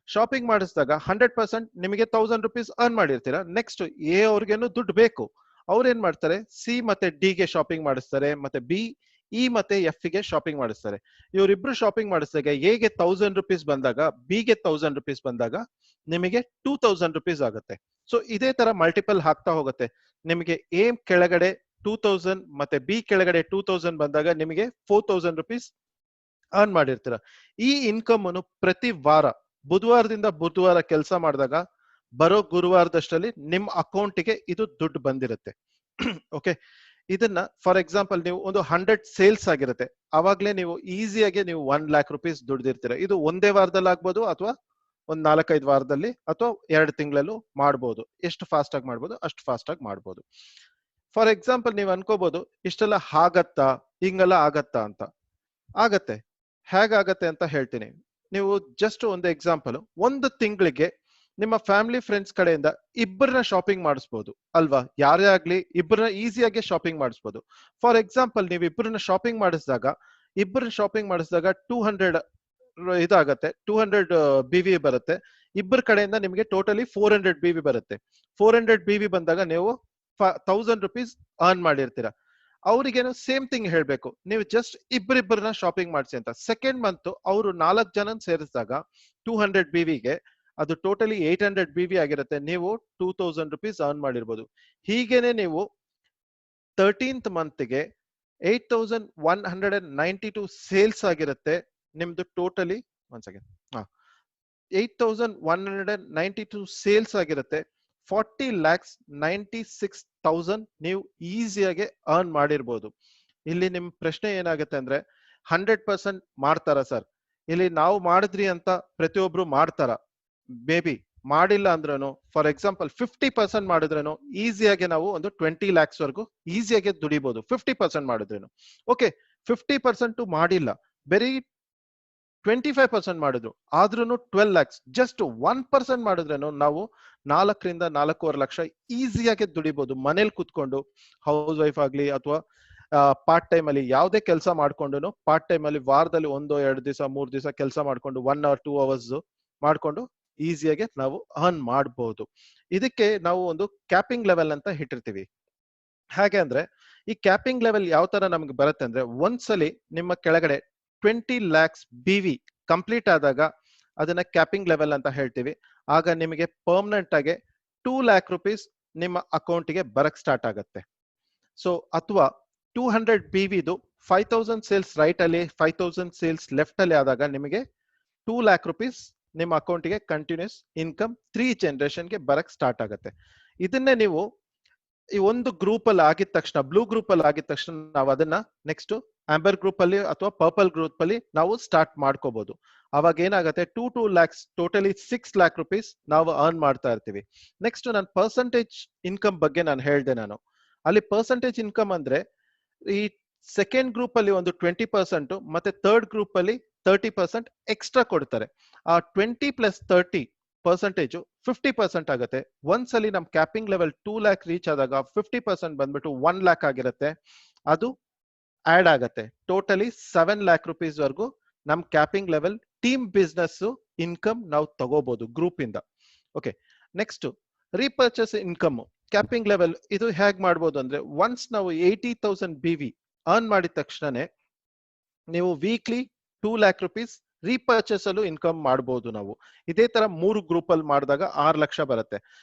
ಶಾಪಿಂಗ್ ಮಾಡಿಸಿದಾಗ 100% ನಿಮಗೆ 1000 ರೂಪೀಸ್ ಅರ್ನ್ ಮಾಡಿರ್ತೀರಾ. ನೆಕ್ಸ್ಟ್ ಎ ಅವ್ರಿಗೇನು ದುಡ್ಡು ಬೇಕು, ಅವ್ರು ಏನ್ ಮಾಡ್ತಾರೆ? ಸಿ ಮತ್ತೆ ಡಿ ಗೆ ಶಾಪಿಂಗ್ ಮಾಡಿಸ್ತಾರೆ, ಮತ್ತೆ ಬಿ, ಇ ಮತ್ತೆ ಎಫ್ ಗೆ ಶಾಪಿಂಗ್ ಮಾಡಿಸ್ತಾರೆ. ಇವರಿಬ್ರು ಶಾಪಿಂಗ್ ಮಾಡಿಸಿದಾಗ ಎಗೆ 1000 ರೂಪೀಸ್ ಬಂದಾಗ, ಬಿ ಗೆ 1000 ರೂಪೀಸ್ ಬಂದಾಗ ನಿಮಗೆ 2000 ರೂಪೀಸ್ ಆಗುತ್ತೆ. ಸೊ ಇದೇ ತರ ಮಲ್ಟಿಪಲ್ ಹಾಕ್ತಾ ಹೋಗುತ್ತೆ. ನಿಮಗೆ ಎ ಕೆಳಗಡೆ 2000 ಮತ್ತೆ ಬಿ ಕೆಳಗಡೆ 2000 ಬಂದಾಗ ನಿಮಗೆ 4000 ರೂಪೀಸ್ ಅರ್ನ್ ಮಾಡಿರ್ತೀರ. ಈ ಇನ್ಕಮ್ ಅನ್ನು ಪ್ರತಿ ವಾರ, ಬುಧವಾರದಿಂದ ಬುಧವಾರ ಕೆಲಸ ಮಾಡಿದಾಗ ಬರೋ ಗುರುವಾರದಷ್ಟರಲ್ಲಿ ನಿಮ್ಮ ಅಕೌಂಟಿಗೆ ಇದು ದುಡ್ಡು ಬಂದಿರುತ್ತೆ. ಓಕೆ, ಇದನ್ನ ಫಾರ್ ಎಕ್ಸಾಂಪಲ್ ನೀವು ಒಂದು 100 ಸೇಲ್ಸ್ ಆಗಿರುತ್ತೆ, ಅವಾಗ್ಲೇ ನೀವು ಈಸಿಯಾಗಿ ನೀವು 1 lakh ರೂಪೀಸ್ ದುಡ್ದಿರ್ತೀರ. ಇದು ಒಂದೇ ವಾರದಲ್ಲಿ ಆಗ್ಬೋದು, ಅಥವಾ ಒಂದ್ 4-5 ವಾರದಲ್ಲಿ, ಅಥವಾ 2 ತಿಂಗಳಲ್ಲೂ ಮಾಡ್ಬೋದು. ಎಷ್ಟು ಫಾಸ್ಟ್ ಆಗಿ ಮಾಡ್ಬೋದು ಅಷ್ಟು ಫಾಸ್ಟ್ ಆಗಿ ಮಾಡ್ಬೋದು. ಫಾರ್ ಎಕ್ಸಾಂಪಲ್, ನೀವು ಅನ್ಕೋಬಹುದು ಇಷ್ಟೆಲ್ಲ ಆಗತ್ತಾ, ಹಿಂಗೆಲ್ಲ ಆಗತ್ತಾ ಅಂತ. ಆಗತ್ತೆ. ಹೇಗಾಗತ್ತೆ ಅಂತ ಹೇಳ್ತೀನಿ. ನೀವು ಜಸ್ಟ್ ಒಂದು ಎಕ್ಸಾಂಪಲ್, ಒಂದು ತಿಂಗಳಿಗೆ ನಿಮ್ಮ ಫ್ಯಾಮಿಲಿ ಫ್ರೆಂಡ್ಸ್ ಕಡೆಯಿಂದ ಇಬ್ಬರನ್ನ ಶಾಪಿಂಗ್ ಮಾಡಿಸ್ಬೋದು ಅಲ್ವಾ? ಯಾರೇ ಆಗ್ಲಿ ಇಬ್ಬರನ್ನ ಈಸಿಯಾಗಿ ಶಾಪಿಂಗ್ ಮಾಡಿಸ್ಬೋದು. ಫಾರ್ ಎಕ್ಸಾಂಪಲ್, ನೀವು ಇಬ್ಬರನ್ನ ಶಾಪಿಂಗ್ ಮಾಡಿಸಿದಾಗ 200 ಇದಾಗತ್ತೆ, 200 BV ಬರುತ್ತೆ. ಇಬ್ಬರ ಕಡೆಯಿಂದ ನಿಮಗೆ ಟೋಟಲಿ 400 BV ಬರುತ್ತೆ. 400 BV ಬಂದಾಗ ನೀವು 1000 ರೂಪೀಸ್ ಅರ್ನ್ ಮಾಡಿರ್ತೀರಾ. ಅವ್ರಿಗೇನು ಸೇಮ್ ಥಿಂಗ್ ಹೇಳ್ಬೇಕು, ನೀವು ಜಸ್ಟ್ ಇಬ್ಬರಿಬ್ಬರನ್ನ ಶಾಪಿಂಗ್ ಮಾಡಿಸಿ ಅಂತ. ಸೆಕೆಂಡ್ ಮಂತ್ ಅವರು 4 ಜನ ಸೇರಿಸಿದಾಗ 200 BVಗೆ ಅದು ಟೋಟಲಿ 800 BV ಆಗಿರುತ್ತೆ. ನೀವು 2000 ರೂಪೀಸ್ ಅರ್ನ್ ಮಾಡಿರ್ಬೋದು. ಹೀಗೇನೆ ನೀವು 13th ಮಂತ್ಗೆ 8192 ಸೇಲ್ಸ್ ಆಗಿರುತ್ತೆ. ನಿಮ್ದು ಟೋಟಲಿ ಒನ್ ಸೆಕೆಂಡ್. 8,192 ಸೇಲ್ಸ್ ಆಗಿರುತ್ತೆ. 40,96,000 ನೀವು ಈಸಿಯಾಗಿ ಅರ್ನ್ ಮಾಡಿರ್ಬೋದು. ಇಲ್ಲಿ ನಿಮ್ ಪ್ರಶ್ನೆ ಏನಾಗುತ್ತೆ ಅಂದ್ರೆ 100% ಮಾಡ್ತಾರ ಸರ್? ಇಲ್ಲಿ ನಾವು ಮಾಡಿದ್ರಿ ಅಂತ ಪ್ರತಿಯೊಬ್ರು ಮಾಡ್ತಾರ? ಮೇ ಬಿ ಮಾಡಿಲ್ಲ ಅಂದ್ರೂ ಫಾರ್ ಎಕ್ಸಾಂಪಲ್ 50% ಮಾಡಿದ್ರೇನು ಈಸಿಯಾಗಿ ನಾವು ಒಂದು 20 lakhs ವರೆಗೂ ಈಸಿಯಾಗಿ ದುಡಿಬಹುದು 50% ಮಾಡಿದ್ರೇನು. ಓಕೆ, 50% ಮಾಡಿಲ್ಲ, ಬರೀ 25% ಮಾಡಿದ್ರು ಆದ್ರೂ 12 lakhs. ಜಸ್ಟ್ 1% ಮಾಡಿದ್ರೇನು ನಾವು 4 ರಿಂದ 4.25 ಲಕ್ಷ ಈಸಿಯಾಗಿ ದುಡಿಬಹುದು ಮನೇಲಿ ಕುತ್ಕೊಂಡು. ಹೌಸ್ ವೈಫ್ ಆಗ್ಲಿ ಅಥವಾ ಪಾರ್ಟ್ ಟೈಮ್ ಅಲ್ಲಿ ಯಾವುದೇ ಕೆಲಸ ಮಾಡ್ಕೊಂಡು, ಪಾರ್ಟ್ ಟೈಮ್ ಅಲ್ಲಿ ವಾರದಲ್ಲಿ 1-2 ದಿವಸ 3 ದಿವಸ ಕೆಲಸ ಮಾಡ್ಕೊಂಡು 1 or 2 hours ಮಾಡ್ಕೊಂಡು ಈಸಿಯಾಗಿ ನಾವು ಅರ್ನ್ ಮಾಡಬಹುದು. ಇದಕ್ಕೆ ನಾವು ಒಂದು ಕ್ಯಾಪಿಂಗ್ ಲೆವೆಲ್ ಅಂತ ಇಟ್ಟಿರ್ತೀವಿ. ಹಾಗೆ ಅಂದ್ರೆ ಈ ಕ್ಯಾಪಿಂಗ್ ಲೆವೆಲ್ ಯಾವ ತರ ನಮ್ಗೆ ಬರುತ್ತೆ ಅಂದ್ರೆ, ಒಂದ್ಸಲಿ ನಿಮ್ಮ ಕೆಳಗಡೆ 20 lakhs BV ಕಂಪ್ಲೀಟ್ ಆದಾಗ ಅದನ್ನ ಕ್ಯಾಪಿಂಗ್ ಲೆವೆಲ್ ಅಂತ ಹೇಳ್ತೀವಿ. ಆಗ ನಿಮಗೆ ಪರ್ಮನೆಂಟ್ ಆಗಿ 2 lakh rupees ನಿಮ್ಮ ಅಕೌಂಟ್ಗೆ ಬರಕ್ ಸ್ಟಾರ್ಟ್ ಆಗುತ್ತೆ. ಸೊ ಅಥವಾ 200 BVದು 5,000 ಸೇಲ್ಸ್ ರೈಟ್ ಅಲ್ಲಿ 5,000 ಸೇಲ್ಸ್ ಲೆಫ್ಟ್ ಅಲ್ಲಿ ಆದಾಗ ನಿಮಗೆ 2 lakh rupees ನಿಮ್ಮ ಅಕೌಂಟ್ಗೆ ಕಂಟಿನ್ಯೂಸ್ ಇನ್ಕಮ್ 3 ಜನರೇಷನ್ಗೆ ಬರಕ್ ಸ್ಟಾರ್ಟ್ ಆಗುತ್ತೆ. ಇದನ್ನೇ ನೀವು ಈ ಒಂದು ಗ್ರೂಪ್ ಅಲ್ಲಿ ಆಗಿದ ತಕ್ಷಣ, ಬ್ಲೂ ಗ್ರೂಪ್ ಅಲ್ಲಿ ಆಗಿದ ತಕ್ಷಣ ನಾವು ಅದನ್ನ ನೆಕ್ಸ್ಟ್ ಆಂಬರ್ ಗ್ರೂಪ್ ಅಲ್ಲಿ ಅಥವಾ ಪರ್ಪಲ್ ಗ್ರೂಪ್ ಅಲ್ಲಿ ನಾವು ಸ್ಟಾರ್ಟ್ ಮಾಡ್ಕೋಬಹುದು. ಅವಾಗ ಏನಾಗುತ್ತೆ 2 lakhs ಟೋಟಲಿ 6 lakh rupees ನಾವು ಅರ್ನ್ ಮಾಡ್ತಾ ಇರ್ತೀವಿ. ನೆಕ್ಸ್ಟ್ ನಾನು ಪರ್ಸೆಂಟೇಜ್ ಇನ್ಕಮ್ ಬಗ್ಗೆ ನಾನು ಹೇಳ್ದೆ. ನಾನು ಅಲ್ಲಿ ಪರ್ಸೆಂಟೇಜ್ ಇನ್ಕಮ್ ಅಂದ್ರೆ ಈ ಸೆಕೆಂಡ್ ಗ್ರೂಪ್ ಅಲ್ಲಿ ಒಂದು 20% ಮತ್ತೆ ಥರ್ಡ್ ಗ್ರೂಪ್ ಅಲ್ಲಿ 30% ಎಕ್ಸ್ಟ್ರಾ ಕೊಡ್ತಾರೆ. ಆ 20 + 30% 50% ಆಗುತ್ತೆ. ಒಂದ್ಸಲಿ ನಮ್ ಕ್ಯಾಪಿಂಗ್ ಲೆವೆಲ್ 2 lakh ರೀಚ್ ಆದಾಗ 50% ಬಂದ್ಬಿಟ್ಟು 1 lakh ಆಗಿರುತ್ತೆ. ಅದು ಆಡ್ ಆಗತ್ತೆ. ಟೋಟಲಿ 7 lakh rupees ವರೆಗೂ ನಮ್ capping level team business income ನಾವು ತಗೋಬಹುದು ಗ್ರೂಪ್ ಇಂದ. Okay, next repurchase income capping level. ಇದು ಹೇಗ್ ಮಾಡ್ಬೋದು ಅಂದ್ರೆ, ಒನ್ಸ್ ನಾವು 80,000 BV ಅರ್ನ್ ಮಾಡಿದ ತಕ್ಷಣನೇ ನೀವು ವೀಕ್ಲಿ 2 lakh rupees ರೀಪರ್ಚೇಸ್ ಅಲ್ಲೂ ಇನ್ಕಮ್ ಮಾಡಬಹುದು ನಾವು. ಇದೇ ತರ 3 ಗ್ರೂಪ್ ಅಲ್ಲಿ ಮಾಡಿದಾಗ 6 ಲಕ್ಷ ಬರುತ್ತೆ.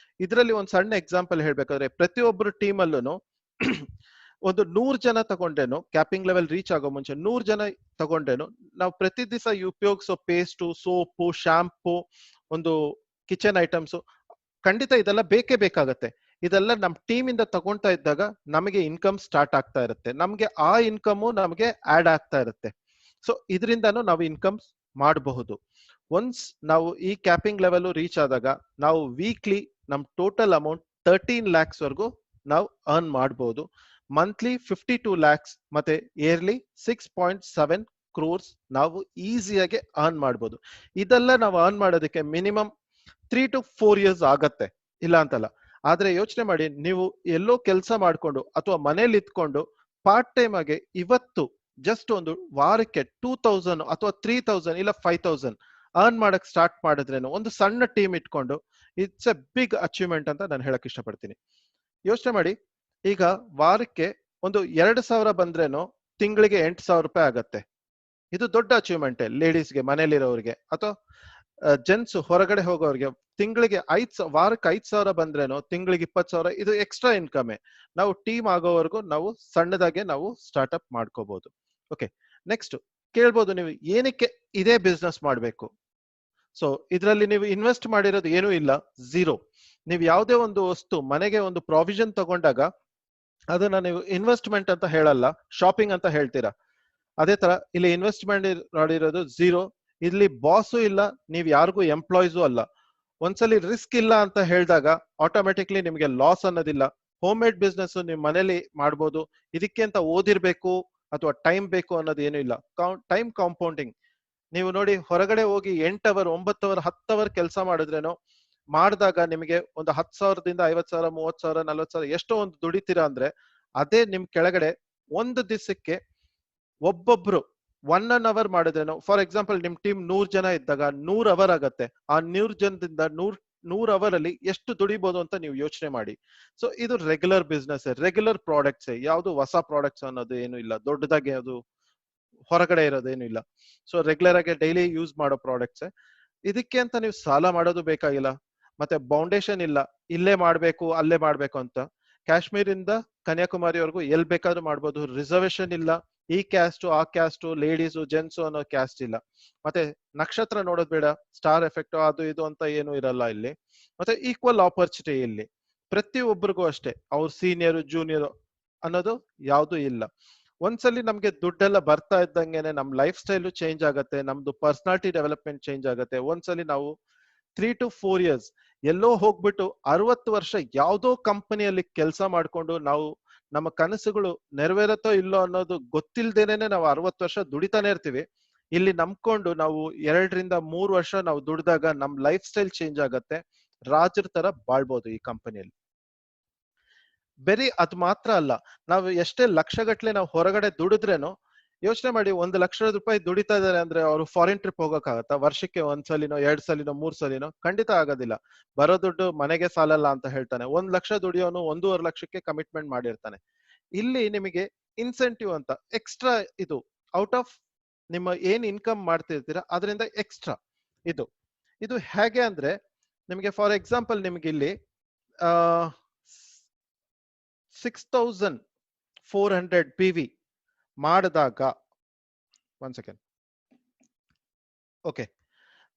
ಇದರಲ್ಲಿ ಒಂದು ಸಣ್ಣ ಎಕ್ಸಾಂಪಲ್ ಹೇಳ್ಬೇಕಾದ್ರೆ, ಪ್ರತಿಯೊಬ್ಬರು ಟೀಮ್ ಅಲ್ಲೂ ಒಂದು 100 ಜನ ತಗೊಂಡೇನು ಕ್ಯಾಪಿಂಗ್ ಲೆವೆಲ್ ರೀಚ್ ಆಗೋ ಮುಂಚೆ 100 ಜನ ತಗೊಂಡೇನು ನಾವು ಪ್ರತಿ ದಿವಸ ಉಪಯೋಗಿಸೋ ಪೇಸ್ಟು, ಸೋಪು, ಶಾಂಪು, ಒಂದು ಕಿಚನ್ ಐಟಮ್ಸ್, ಖಂಡಿತ ಇದೆಲ್ಲ ಬೇಕೇ ಬೇಕಾಗತ್ತೆ. ಇದೆಲ್ಲ ನಮ್ ಟೀಮ್ ಇಂದ ತಗೊಂತಾ ಇದ್ದಾಗ ನಮಗೆ ಇನ್ಕಮ್ ಸ್ಟಾರ್ಟ್ ಆಗ್ತಾ ಇರುತ್ತೆ. ನಮ್ಗೆ ಆ ಇನ್ಕಮ್ ನಮಗೆ ಆಡ್ ಆಗ್ತಾ ಇರುತ್ತೆ. ಸೊ ಇದರಿಂದನೂ ನಾವು ಇನ್ಕಮ್ ಮಾಡಬಹುದು. ಒನ್ಸ್ ನಾವು ಈ ಕ್ಯಾಪಿಂಗ್ ಲೆವೆಲ್ ರೀಚ್ ಆದಾಗ ನಾವು ವೀಕ್ಲಿ ನಮ್ ಟೋಟಲ್ ಅಮೌಂಟ್ 13 lakhs ವರೆಗೂ ನಾವು ಅರ್ನ್ ಮಾಡಬಹುದು. ಮಂತ್ಲಿ 52 lakhs ಮತ್ತೆ ಇಯರ್ಲಿ 6.7 crores ನಾವು ಈಸಿಯಾಗಿ ಅರ್ನ್ ಮಾಡಬಹುದು. ಇದೆಲ್ಲ ನಾವು ಅರ್ನ್ ಮಾಡೋದಕ್ಕೆ ಮಿನಿಮಮ್ 3 to 4 years ಆಗತ್ತೆ, ಇಲ್ಲ ಅಂತಲ್ಲ. ಆದ್ರೆ ಯೋಚನೆ ಮಾಡಿ, ನೀವು ಎಲ್ಲೋ ಕೆಲಸ ಮಾಡ್ಕೊಂಡು ಅಥವಾ ಮನೇಲಿ ಇದ್ಕೊಂಡು ಪಾರ್ಟ್ ಟೈಮ್ ಆಗಿ ಇವತ್ತು ಜಸ್ಟ್ ಒಂದು ವಾರಕ್ಕೆ 2,000 ಅಥವಾ 3,000 ಇಲ್ಲ 5,000 ಅರ್ನ್ ಮಾಡಕ್ ಸ್ಟಾರ್ಟ್ ಮಾಡಿದ್ರೇನು, ಒಂದು ಸಣ್ಣ ಟೀಮ್ ಇಟ್ಕೊಂಡು, ಇಟ್ಸ್ ಎ ಬಿಗ್ ಅಚೀವ್ಮೆಂಟ್ ಅಂತ ನಾನು ಹೇಳಕ್ ಇಷ್ಟಪಡ್ತೀನಿ. ಯೋಚನೆ ಮಾಡಿ, ಈಗ ವಾರಕ್ಕೆ ಒಂದು 2,000 ಬಂದ್ರೇನು ತಿಂಗಳಿಗೆ 8,000 ರೂಪಾಯಿ ಆಗತ್ತೆ. ಇದು ದೊಡ್ಡ ಅಚೀವ್ಮೆಂಟ್ ಲೇಡೀಸ್ಗೆ, ಮನೇಲಿರೋರಿಗೆ ಅಥವಾ ಜೆಂಟ್ಸ್ ಹೊರಗಡೆ ಹೋಗೋರಿಗೆ. ತಿಂಗಳಿಗೆ ವಾರಕ್ಕೆ 5,000 ಬಂದ್ರೇನು ತಿಂಗಳಿಗೆ 20,000. ಇದು ಎಕ್ಸ್ಟ್ರಾ ಇನ್ಕಮ್. ನಾವು ಟೀಮ್ ಆಗೋವರೆಗೂ ನಾವು ಸಣ್ಣದಾಗೆ ನಾವು ಸ್ಟಾರ್ಟ್ಅಪ್ ಮಾಡ್ಕೋಬಹುದು. ಓಕೆ, ನೆಕ್ಸ್ಟ್ ಕೇಳ್ಬೋದು ನೀವು ಏನಕ್ಕೆ ಇದೇ ಬಿಸ್ನೆಸ್ ಮಾಡಬೇಕು. ಸೊ ಇದರಲ್ಲಿ ನೀವು ಇನ್ವೆಸ್ಟ್ ಮಾಡಿರೋದು ಏನೂ ಇಲ್ಲ, ಝೀರೋ. ನೀವು ಯಾವುದೇ ಒಂದು ವಸ್ತು ಮನೆಗೆ ಒಂದು ಪ್ರಾವಿಷನ್ ತಗೊಂಡಾಗ ಅದನ್ನ ನೀವು ಇನ್ವೆಸ್ಟ್ಮೆಂಟ್ ಅಂತ ಹೇಳಲ್ಲ, ಶಾಪಿಂಗ್ ಅಂತ ಹೇಳ್ತೀರಾ. ಅದೇ ತರ ಇಲ್ಲಿ ಇನ್ವೆಸ್ಟ್ಮೆಂಟ್ ಮಾಡಿರೋದು ಝೀರೋ. ಇಲ್ಲಿ ಬಾಸು ಇಲ್ಲ, ನೀವ್ ಯಾರಿಗೂ ಎಂಪ್ಲಾಯ್ಸು ಅಲ್ಲ. ಒಂದ್ಸಲಿ ರಿಸ್ಕ್ ಇಲ್ಲ ಅಂತ ಹೇಳಿದಾಗ ಆಟೋಮೆಟಿಕ್ಲಿ ನಿಮ್ಗೆ ಲಾಸ್ ಅನ್ನೋದಿಲ್ಲ. ಹೋಮ್ ಮೇಡ್ ಬಿಸ್ನೆಸ್ ನಿಮ್ ಮನೇಲಿ ಮಾಡ್ಬೋದು. ಇದಕ್ಕೆ ಅಂತ ಓದಿರ್ಬೇಕು ಅಥವಾ ಟೈಮ್ ಬೇಕು ಅನ್ನೋದು ಏನು ಇಲ್ಲ. Time compounding. ನೀವು ನೋಡಿ, ಹೊರಗಡೆ ಹೋಗಿ 8 hours 9 hours 10 hours ಕೆಲಸ ಮಾಡಿದ್ರೇನೋ ಮಾಡಿದಾಗ ನಿಮಗೆ ಒಂದು 10,000ದಿಂದ 50,000 30,000 40,000 ಎಷ್ಟೋ ಒಂದು ದುಡಿತೀರಾ ಅಂದ್ರೆ, ಅದೇ ನಿಮ್ ಕೆಳಗಡೆ ಒಂದು ದಿವಸಕ್ಕೆ ಒಬ್ಬೊಬ್ರು 1 hour ಮಾಡಿದ್ರೇನು, ಫಾರ್ ಎಕ್ಸಾಂಪಲ್ ನಿಮ್ ಟೀಮ್ 100 ಜನ ಇದ್ದಾಗ 100 hours ಆಗತ್ತೆ. ಆ 100 ಜನದಿಂದ 100 hour ಅಲ್ಲಿ ಎಷ್ಟು ದುಡಿಬಹುದು ಅಂತ ನೀವು ಯೋಚನೆ ಮಾಡಿ. ಸೊ ಇದು ರೆಗ್ಯುಲರ್ ಬಿಸ್ನೆಸ್, ರೆಗ್ಯುಲರ್ ಪ್ರಾಡಕ್ಟ್ಸ್, ಯಾವ್ದು ಹೊಸ ಪ್ರಾಡಕ್ಟ್ಸ್ ಅನ್ನೋದು ಏನು ಇಲ್ಲ, ದೊಡ್ಡದಾಗಿ ಅದು ಹೊರಗಡೆ ಇರೋದೇನು ಇಲ್ಲ. ಸೊ ರೆಗ್ಯುಲರ್ ಆಗಿ ಡೈಲಿ ಯೂಸ್ ಮಾಡೋ ಪ್ರಾಡಕ್ಟ್ಸ್. ಇದಕ್ಕೆ ಅಂತ ನೀವು ಸಾಲ ಮಾಡೋದು ಬೇಕಾಗಿಲ್ಲ, ಮತ್ತೆ ಬೌಂಡೇಶನ್ ಇಲ್ಲ, ಇಲ್ಲೇ ಮಾಡ್ಬೇಕು ಅಲ್ಲೇ ಮಾಡ್ಬೇಕು ಅಂತ. ಕಾಶ್ಮೀರಿಂದ ಕನ್ಯಾಕುಮಾರಿವರೆಗೂ ಎಲ್ ಬೇಕಾದ್ರೂ ಮಾಡ್ಬೋದು. ರಿಸರ್ವೇಶನ್ ಇಲ್ಲ, ಈ ಕ್ಯಾಸ್ಟ್ ಆ ಕ್ಯಾಸ್ಟ್ ಲೇಡೀಸು ಜೆಂಟ್ಸು ಅನ್ನೋ ಕ್ಯಾಸ್ಟ್ ಇಲ್ಲ. ಮತ್ತೆ ನಕ್ಷತ್ರ ನೋಡೋದ್ ಬೇಡ, ಸ್ಟಾರ್ ಎಫೆಕ್ಟ್ ಅದು ಇದು ಅಂತ ಏನು ಇರಲ್ಲ ಇಲ್ಲಿ. ಮತ್ತೆ ಈಕ್ವಲ್ ಆಪರ್ಚುನಿಟಿ ಇಲ್ಲಿ ಪ್ರತಿಯೊಬ್ಬರಿಗೂ ಅಷ್ಟೇ, ಅವ್ರ ಸೀನಿಯರ್ ಜೂನಿಯರ್ ಅನ್ನೋದು ಯಾವ್ದು ಇಲ್ಲ. ಒಂದ್ಸಲಿ ನಮ್ಗೆ ದುಡ್ಡೆಲ್ಲ ಬರ್ತಾ ಇದ್ದಂಗೆನೆ ನಮ್ ಲೈಫ್ ಸ್ಟೈಲು ಚೇಂಜ್ ಆಗತ್ತೆ, ನಮ್ದು ಪರ್ಸನಾಲಿಟಿ ಡೆವಲಪ್ಮೆಂಟ್ ಚೇಂಜ್ ಆಗತ್ತೆ. ಒಂದ್ಸಲಿ ನಾವು 3 to 4 years ಎಲ್ಲೋ ಹೋಗ್ಬಿಟ್ಟು 60 ವರ್ಷ ಯಾವ್ದೋ ಕಂಪನಿಯಲ್ಲಿ ಕೆಲಸ ಮಾಡ್ಕೊಂಡು ನಾವು ನಮ್ಮ ಕನಸುಗಳು ನೆರವೇರತ್ತೋ ಇಲ್ಲೋ ಅನ್ನೋದು ಗೊತ್ತಿಲ್ದೇನೆ ನಾವು 60 ವರ್ಷ ದುಡಿತಾನೆ ಇರ್ತೀವಿ. ಇಲ್ಲಿ ನಂಬ್ಕೊಂಡು ನಾವು 2 ರಿಂದ 3 ವರ್ಷ ನಾವು ದುಡಿದಾಗ ನಮ್ ಲೈಫ್ ಸ್ಟೈಲ್ ಚೇಂಜ್ ಆಗತ್ತೆ, ರಾಜರ ತರ ಬಾಳ್ಬೋದು ಈ ಕಂಪನಿಯಲ್ಲಿ. ಬರೀ ಅದ್ ಮಾತ್ರ ಅಲ್ಲ, ನಾವು ಎಷ್ಟೇ ಲಕ್ಷಗಟ್ಲೆ ನಾವು ಹೊರಗಡೆ ದುಡಿದ್ರೇನು, ಯೋಚನೆ ಮಾಡಿ 1 ಲಕ್ಷ ರೂಪಾಯಿ ದುಡಿತಾ ಇದಾರೆ ಅಂದ್ರೆ ಅವರು ಫಾರಿನ್ ಟ್ರಿಪ್ ಹೋಗಕ್ಕಾಗತ್ತಾ? ವರ್ಷಕ್ಕೆ 1 ಸಲಿನೋ 2 ಸಲಿನೋ 3 ಸಲಿನೋ? ಖಂಡಿತ ಆಗೋದಿಲ್ಲ. ಬರೋ ದುಡ್ಡು ಮನೆಗೆ ಸಾಲಲ್ಲ ಅಂತ ಹೇಳ್ತಾನೆ. 1 ಲಕ್ಷ ದುಡಿಯೋನು 1.5 ಲಕ್ಷಕ್ಕೆ ಕಮಿಟ್ಮೆಂಟ್ ಮಾಡಿರ್ತಾನೆ. ಇಲ್ಲಿ ನಿಮಗೆ ಇನ್ಸೆಂಟಿವ್ ಅಂತ ಎಕ್ಸ್ಟ್ರಾ, ಇದು ಔಟ್ ಆಫ್ ನಿಮ್ಮ ಏನ್ ಇನ್ಕಮ್ ಮಾಡ್ತಿರ್ತೀರಾ ಅದರಿಂದ ಎಕ್ಸ್ಟ್ರಾ ಇದು ಇದು ಹೇಗೆ ಅಂದ್ರೆ, ನಿಮಗೆ ಫಾರ್ ಎಕ್ಸಾಂಪಲ್ ನಿಮ್ಗೆ ಇಲ್ಲಿ 6400 PV ಮಾಡಿದಾಗ, 1 ಸೆಕೆಂಡ್, ಓಕೆ,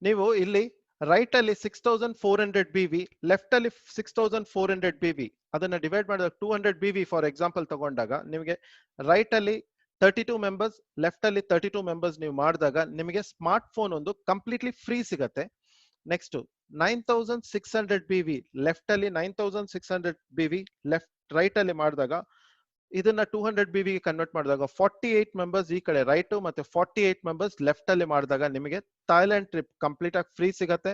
ನೀವು ಇಲ್ಲಿ ರೈಟ್ ಅಲ್ಲಿ 6400 BV, ಲೆಫ್ಟ್ ಅಲ್ಲಿ 6400 BV, ಅದನ್ನ ಡಿವೈಡ್ ಮಾಡಿದಾಗ 200 BV ಫಾರ್ ಎಕ್ಸಾಂಪಲ್ ತಗೊಂಡಾಗ ನಿಮಗೆ ರೈಟ್ ಅಲ್ಲಿ 32 ಮೆಂಬರ್ಸ್, ಲೆಫ್ಟ್ ಅಲ್ಲಿ 32 ಮೆಂಬರ್ಸ್ ನೀವು ಮಾಡಿದಾಗ ನಿಮಗೆ ಸ್ಮಾರ್ಟ್ ಫೋನ್ ಒಂದು ಕಂಪ್ಲೀಟ್ಲಿ ಫ್ರೀ ಸಿಗತ್ತೆ. ನೆಕ್ಸ್ಟ್ 9600 BV, ಲೆಫ್ಟ್ ಅಲ್ಲಿ 9600 BV, ಲೆಫ್ಟ್ ರೈಟ್ ಅಲ್ಲಿ ಮಾಡಿದಾಗ ಇದನ್ನ 200 BV ಗೆ ಕನ್ವರ್ಟ್ ಮಾಡಿದಾಗ 48 ಮೆಂಬರ್ಸ್ ಈ ಕಡೆ ರೈಟ್ ಮತ್ತೆ 48 ಮೆಂಬರ್ಸ್ ಲೆಫ್ಟ್ ಅಲ್ಲಿ ಮಾಡಿದಾಗ ನಿಮಗೆ ಥೈಲ್ಯಾಂಡ್ ಟ್ರಿಪ್ ಕಂಪ್ಲೀಟ್ ಆಗಿ ಫ್ರೀ ಸಿಗತ್ತೆ.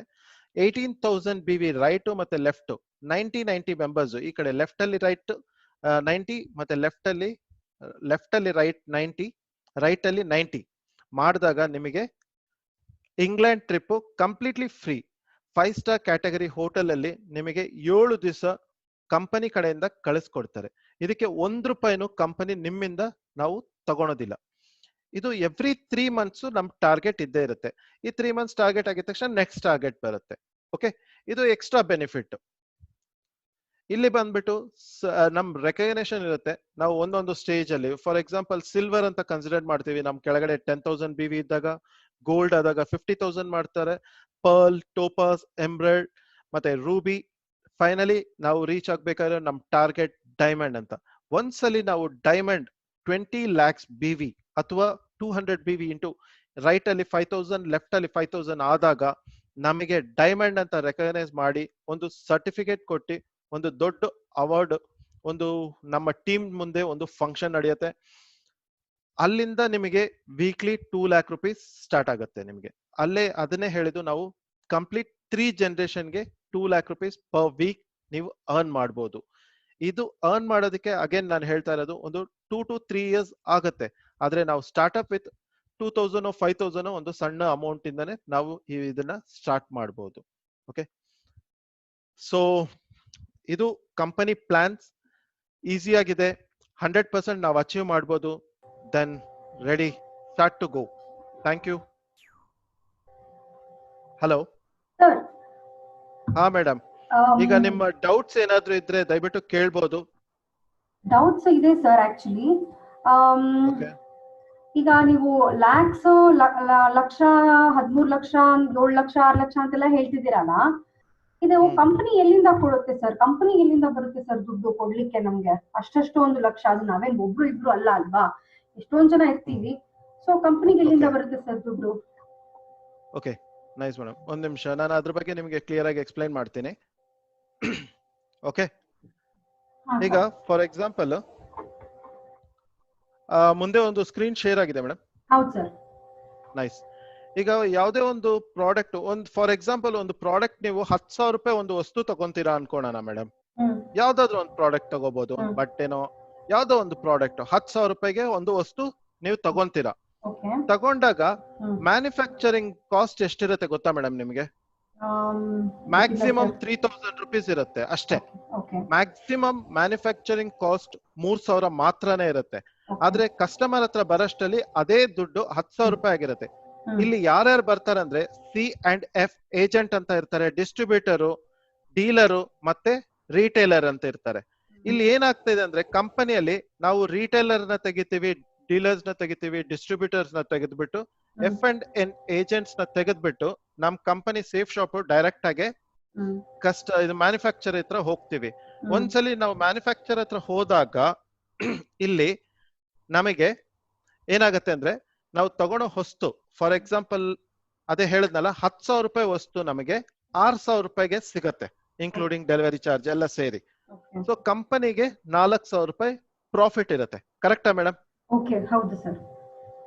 18000 BV ರೈಟ್ ಮತ್ತೆ ಲೆಫ್ಟ್ 90 ಮೆಂಬರ್ಸ್ ಈ ಕಡೆ ಲೆಫ್ಟ್ ಅಲ್ಲಿ ರೈಟ್ 90 ಮತ್ತೆ ಲೆಫ್ಟ್ ಅಲ್ಲಿ ರೈಟ್ 90, ರೈಟ್ ಅಲ್ಲಿ 90 ಮಾಡಿದಾಗ ನಿಮಗೆ England trip completely free. 5 star category hotel ಅಲ್ಲಿ ನಿಮಗೆ 7 ದಿವಸ ಕಂಪನಿ ಕಡೆಯಿಂದ ಕಳಿಸ್ಕೊಡ್ತಾರೆ. ಇದಕ್ಕೆ 1 ರೂಪಾಯಿನೂ ಕಂಪನಿ ನಿಮ್ಮಿಂದ ನಾವು ತಗೊಳೋದಿಲ್ಲ. ಇದು ಎವ್ರಿ 3 ಮಂತ್ಸ್ ನಮ್ ಟಾರ್ಗೆಟ್ ಇದ್ದೇ ಇರುತ್ತೆ. ಈ 3 ಮಂತ್ಸ್ ಟಾರ್ಗೆಟ್ ಆಗಿದ ತಕ್ಷಣ ನೆಕ್ಸ್ಟ್ ಟಾರ್ಗೆಟ್ ಬರುತ್ತೆ. ಓಕೆ, ಇದು ಎಕ್ಸ್ಟ್ರಾ ಬೆನಿಫಿಟ್. ಇಲ್ಲಿ ಬಂದ್ಬಿಟ್ಟು ನಮ್ ರೆಕಗ್ನೇಷನ್ ಇರುತ್ತೆ. ನಾವು ಒಂದೊಂದು ಸ್ಟೇಜ್ ಅಲ್ಲಿ ಫಾರ್ ಎಕ್ಸಾಂಪಲ್ ಸಿಲ್ವರ್ ಅಂತ ಕನ್ಸಿಡರ್ ಮಾಡ್ತೀವಿ. ನಮ್ ಕೆಳಗಡೆ 10,000 BV ಇದ್ದಾಗ, ಗೋಲ್ಡ್ ಆದಾಗ 50,000 ಮಾಡ್ತಾರೆ, ಪರ್ಲ್, ಟೋಪಾಸ್, ಎಮ್ರಲ್ಡ್ ಮತ್ತೆ ರೂಬಿ. ಫೈನಲಿ ನಾವು ರೀಚ್ ಆಗ್ಬೇಕಾದ್ರೆ ನಮ್ ಟಾರ್ಗೆಟ್ ಡೈಮಂಡ್ ಅಂತ. ಒಂದ್ಸಲಿ ನಾವು ಡೈಮಂಡ್ 20 lakhs BV ಅಥವಾ 200 BV ಇಂಟು ರೈಟ್ ಅಲ್ಲಿ 5000 ಲೆಫ್ಟ್ ಅಲ್ಲಿ 5000 ಆದಾಗ ನಮಗೆ ಡೈಮಂಡ್ ಅಂತ ರೆಕಗ್ನೈಸ್ ಮಾಡಿ ಒಂದು ಸರ್ಟಿಫಿಕೇಟ್ ಕೊಟ್ಟು ಒಂದು ದೊಡ್ಡ ಅವಾರ್ಡ್, ಒಂದು ನಮ್ಮ ಟೀಮ್ ಮುಂದೆ ಒಂದು ಫಂಕ್ಷನ್ ನಡೆಯುತ್ತೆ. ಅಲ್ಲಿಂದ ನಿಮಗೆ ವೀಕ್ಲಿ 2 lakh rupees ಸ್ಟಾರ್ಟ್ ಆಗುತ್ತೆ ನಿಮಗೆ. ಅಲ್ಲೇ ಅದನ್ನೇ ಹೇಳಿದ್ದು, ನಾವು complete 3 ಜನರೇಷನ್ಗೆ 2 lakh rupees per week ನೀವು ಅರ್ನ್ ಮಾಡ್ಬೋದು. ಇದು ಅರ್ನ್ ಮಾಡೋದಕ್ಕೆ ಅಗೇನ್ ನಾನು ಹೇಳ್ತಾ ಇರೋದು ಒಂದು 2 to 3 years ಆಗುತ್ತೆ. ಆದ್ರೆ ನಾವು ಸ್ಟಾರ್ಟ್ಅಪ್ ವಿತ್ 2000 5000 ಒಂದು ಸಣ್ಣ ಅಮೌಂಟ್ ಇಂದಾನೆ ನಾವು ಇದನ್ನ ಸ್ಟಾರ್ಟ್ ಮಾಡಬಹುದು. ಓಕೆ, ಸೊ ಇದು ಕಂಪನಿ ಪ್ಲಾನ್ಸ್ ಈಸಿ ಆಗಿದೆ, 100% ನಾವು ಅಚೀವ್ ಮಾಡಬಹುದು. Then ready, start to go. Thank you. Hello ಹಾ ಮೇಡಮ್, ಈಗ ನಿಮ್ಮ ಡೌಟ್ಸ್ ಏನಾದ್ರೂ ಇದ್ರೆ ದಯವಿಟ್ಟು ಕೇಳಬಹುದು. ಡೌಟ್ಸ್ ಇದೆ ಸರ್. ಆಕ್ಚುಲಿ ಈಗ ನೀವು ಲ್ಯಾಕ್ಸ್, ಲಕ್ಷ, 13 ಲಕ್ಷ, 7 ಲಕ್ಷ, 6 ಲಕ್ಷ ಅಂತೆಲ್ಲ ಹೇಳ್ತಿದ್ದೀರಲ್ಲ, ಇದು ಕಂಪನಿ ಎಲ್ಲಿಂದ ಕೊಡುತ್ತೆ ಸರ್? ಕಂಪನಿ ಎಲ್ಲಿಂದ ಬರುತ್ತೆ ಸರ್ ದುಡ್ಡು ಕೊಡ್ಲಿಕ್ಕೆ ನಮ್ಗೆ ಅಷ್ಟಷ್ಟು 1 ಲಕ್ಷ? ಅದು ನಾವೇನ್ ಒಬ್ರು ಇಬ್ರು ಅಲ್ಲ ಅಲ್ವಾ, ಎಷ್ಟೊಂದ್ ಜನ ಇರ್ತೀವಿ. ಸೊ ಕಂಪನಿಗೆ ಎಲ್ಲಿಂದ ಬರುತ್ತೆ ಸರ್ ದುಡ್ಡು? Okay, nice madam. ಒಂದ್ ನಿಮಿಷ, ನಾನು ಅದ್ರ ಬಗ್ಗೆ ನಿಮ್ಗೆ ಕ್ಲಿಯರ್ ಆಗಿ ಎಕ್ಸ್ಪ್ಲೈನ್ ಮಾಡ್ತೀನಿ. ಓಕೆ, ಈಗ ಫಾರ್ ಎಕ್ಸಾಂಪಲ್ ಮುಂದೆ ಒಂದು ಸ್ಕ್ರೀನ್ ಶೇರ್ ಆಗಿದೆ ಮೇಡಮ್. ಹೌದು ಸರ್. ನೈಸ್. ಈಗ ಯಾವುದೇ ಒಂದು ಪ್ರಾಡಕ್ಟ್, ಒಂದು ಫಾರ್ ಎಕ್ಸಾಂಪಲ್ ಒಂದು ಪ್ರಾಡಕ್ಟ್ ನೀವು 10,000 ರೂಪಾಯಿ ಒಂದು ವಸ್ತು ತಗೊಂತೀರಾ ಅನ್ಕೋಣ ಮೇಡಮ್. ಯಾವ್ದಾದ್ರು ಒಂದು ಪ್ರಾಡಕ್ಟ್ ತಗೋಬಹುದು, ಬಟ್ಟೆನೋ ಯಾವ್ದೋ ಒಂದು ಪ್ರಾಡಕ್ಟ್ 10,000 ರೂಪಾಯಿಗೆ ಒಂದು ವಸ್ತು ನೀವು ತಗೊಂತೀರಾ. ತಗೊಂಡಾಗ ಮ್ಯಾನುಫ್ಯಾಕ್ಚರಿಂಗ್ ಕಾಸ್ಟ್ ಎಷ್ಟಿರುತ್ತೆ ಗೊತ್ತಾ ಮೇಡಮ್ ನಿಮ್ಗೆ? ಮ್ಯಾಕ್ಸಿಮಮ್ 3000 ರೂಪೀಸ್ ಇರುತ್ತೆ ಅಷ್ಟೇ. ಮ್ಯಾಕ್ಸಿಮಮ್ ಮ್ಯಾನುಫ್ಯಾಕ್ಚರಿಂಗ್ ಕಾಸ್ಟ್ 3000 ಮಾತ್ರನೇ ಇರುತ್ತೆ. ಆದ್ರೆ ಕಸ್ಟಮರ್ ಹತ್ರ ಬರಷ್ಟಲ್ಲಿ ಅದೇ ದುಡ್ಡು 10,000 ರೂಪಾಯಿ ಆಗಿರುತ್ತೆ. ಇಲ್ಲಿ ಯಾರ್ಯಾರು ಬರ್ತಾರೆ ಅಂದ್ರೆ C&F ಏಜೆಂಟ್ ಅಂತ ಇರ್ತಾರೆ, ಡಿಸ್ಟ್ರಿಬ್ಯೂಟರು, ಡೀಲರು ಮತ್ತೆ ರಿಟೇಲರ್ ಅಂತ ಇರ್ತಾರೆ. ಇಲ್ಲಿ ಏನಾಗ್ತಾ ಇದೆ ಅಂದ್ರೆ ಕಂಪನಿಯಲ್ಲಿ ನಾವು ರಿಟೇಲರ್ ನ ತೆಗಿತೀವಿ, ಡೀಲರ್ಸ್ ನ ತೆಗಿತೀವಿ, ಡಿಸ್ಟ್ರಿಬ್ಯೂಟರ್ಸ್ ನ ತೆಗೆದ್ಬಿಟ್ಟು F&N ಏಜೆಂಟ್ಸ್ ನ ತೆಗೆದ್ಬಿಟ್ಟು ನಮ್ ಕಂಪನಿ ಸೇಫ್ ಶಾಪ್ ಡೈರೆಕ್ಟ್ ಆಗಿ ಇದು ಮ್ಯಾನುಫ್ಯಾಕ್ಚರ್ ಹತ್ರ ಹೋಗ್ತೀವಿ. ಒಂದ್ಸಲಿ ನಾವು ಮ್ಯಾನುಫ್ಯಾಕ್ಚರ್ ಹತ್ರ ಹೋದಾಗ ಇಲ್ಲಿ ನಮಗೆ ಏನಾಗತ್ತೆ ಅಂದ್ರೆ ನಾವು ತಗೊಳ್ಳೋ ವಸ್ತು, ಫಾರ್ ಎಕ್ಸಾಂಪಲ್ ಅದೇ ಹೇಳಿದ್ನಲ್ಲ, 10,000 ರೂಪಾಯಿ ವಸ್ತು ನಮಗೆ 6,000 ರೂಪಾಯಿಗೆ ಸಿಗತ್ತೆ, ಇನ್ಕ್ಲೂಡಿಂಗ್ ಡೆಲಿವರಿ ಚಾರ್ಜ್ ಎಲ್ಲ ಸೇರಿ. ಸೊ ಕಂಪನಿಗೆ 4,000 ರೂಪಾಯಿ ಪ್ರಾಫಿಟ್ ಇರುತ್ತೆ. ಕರೆಕ್ಟಾ ಮೇಡಮ್? ಹೌದು ಸರ್.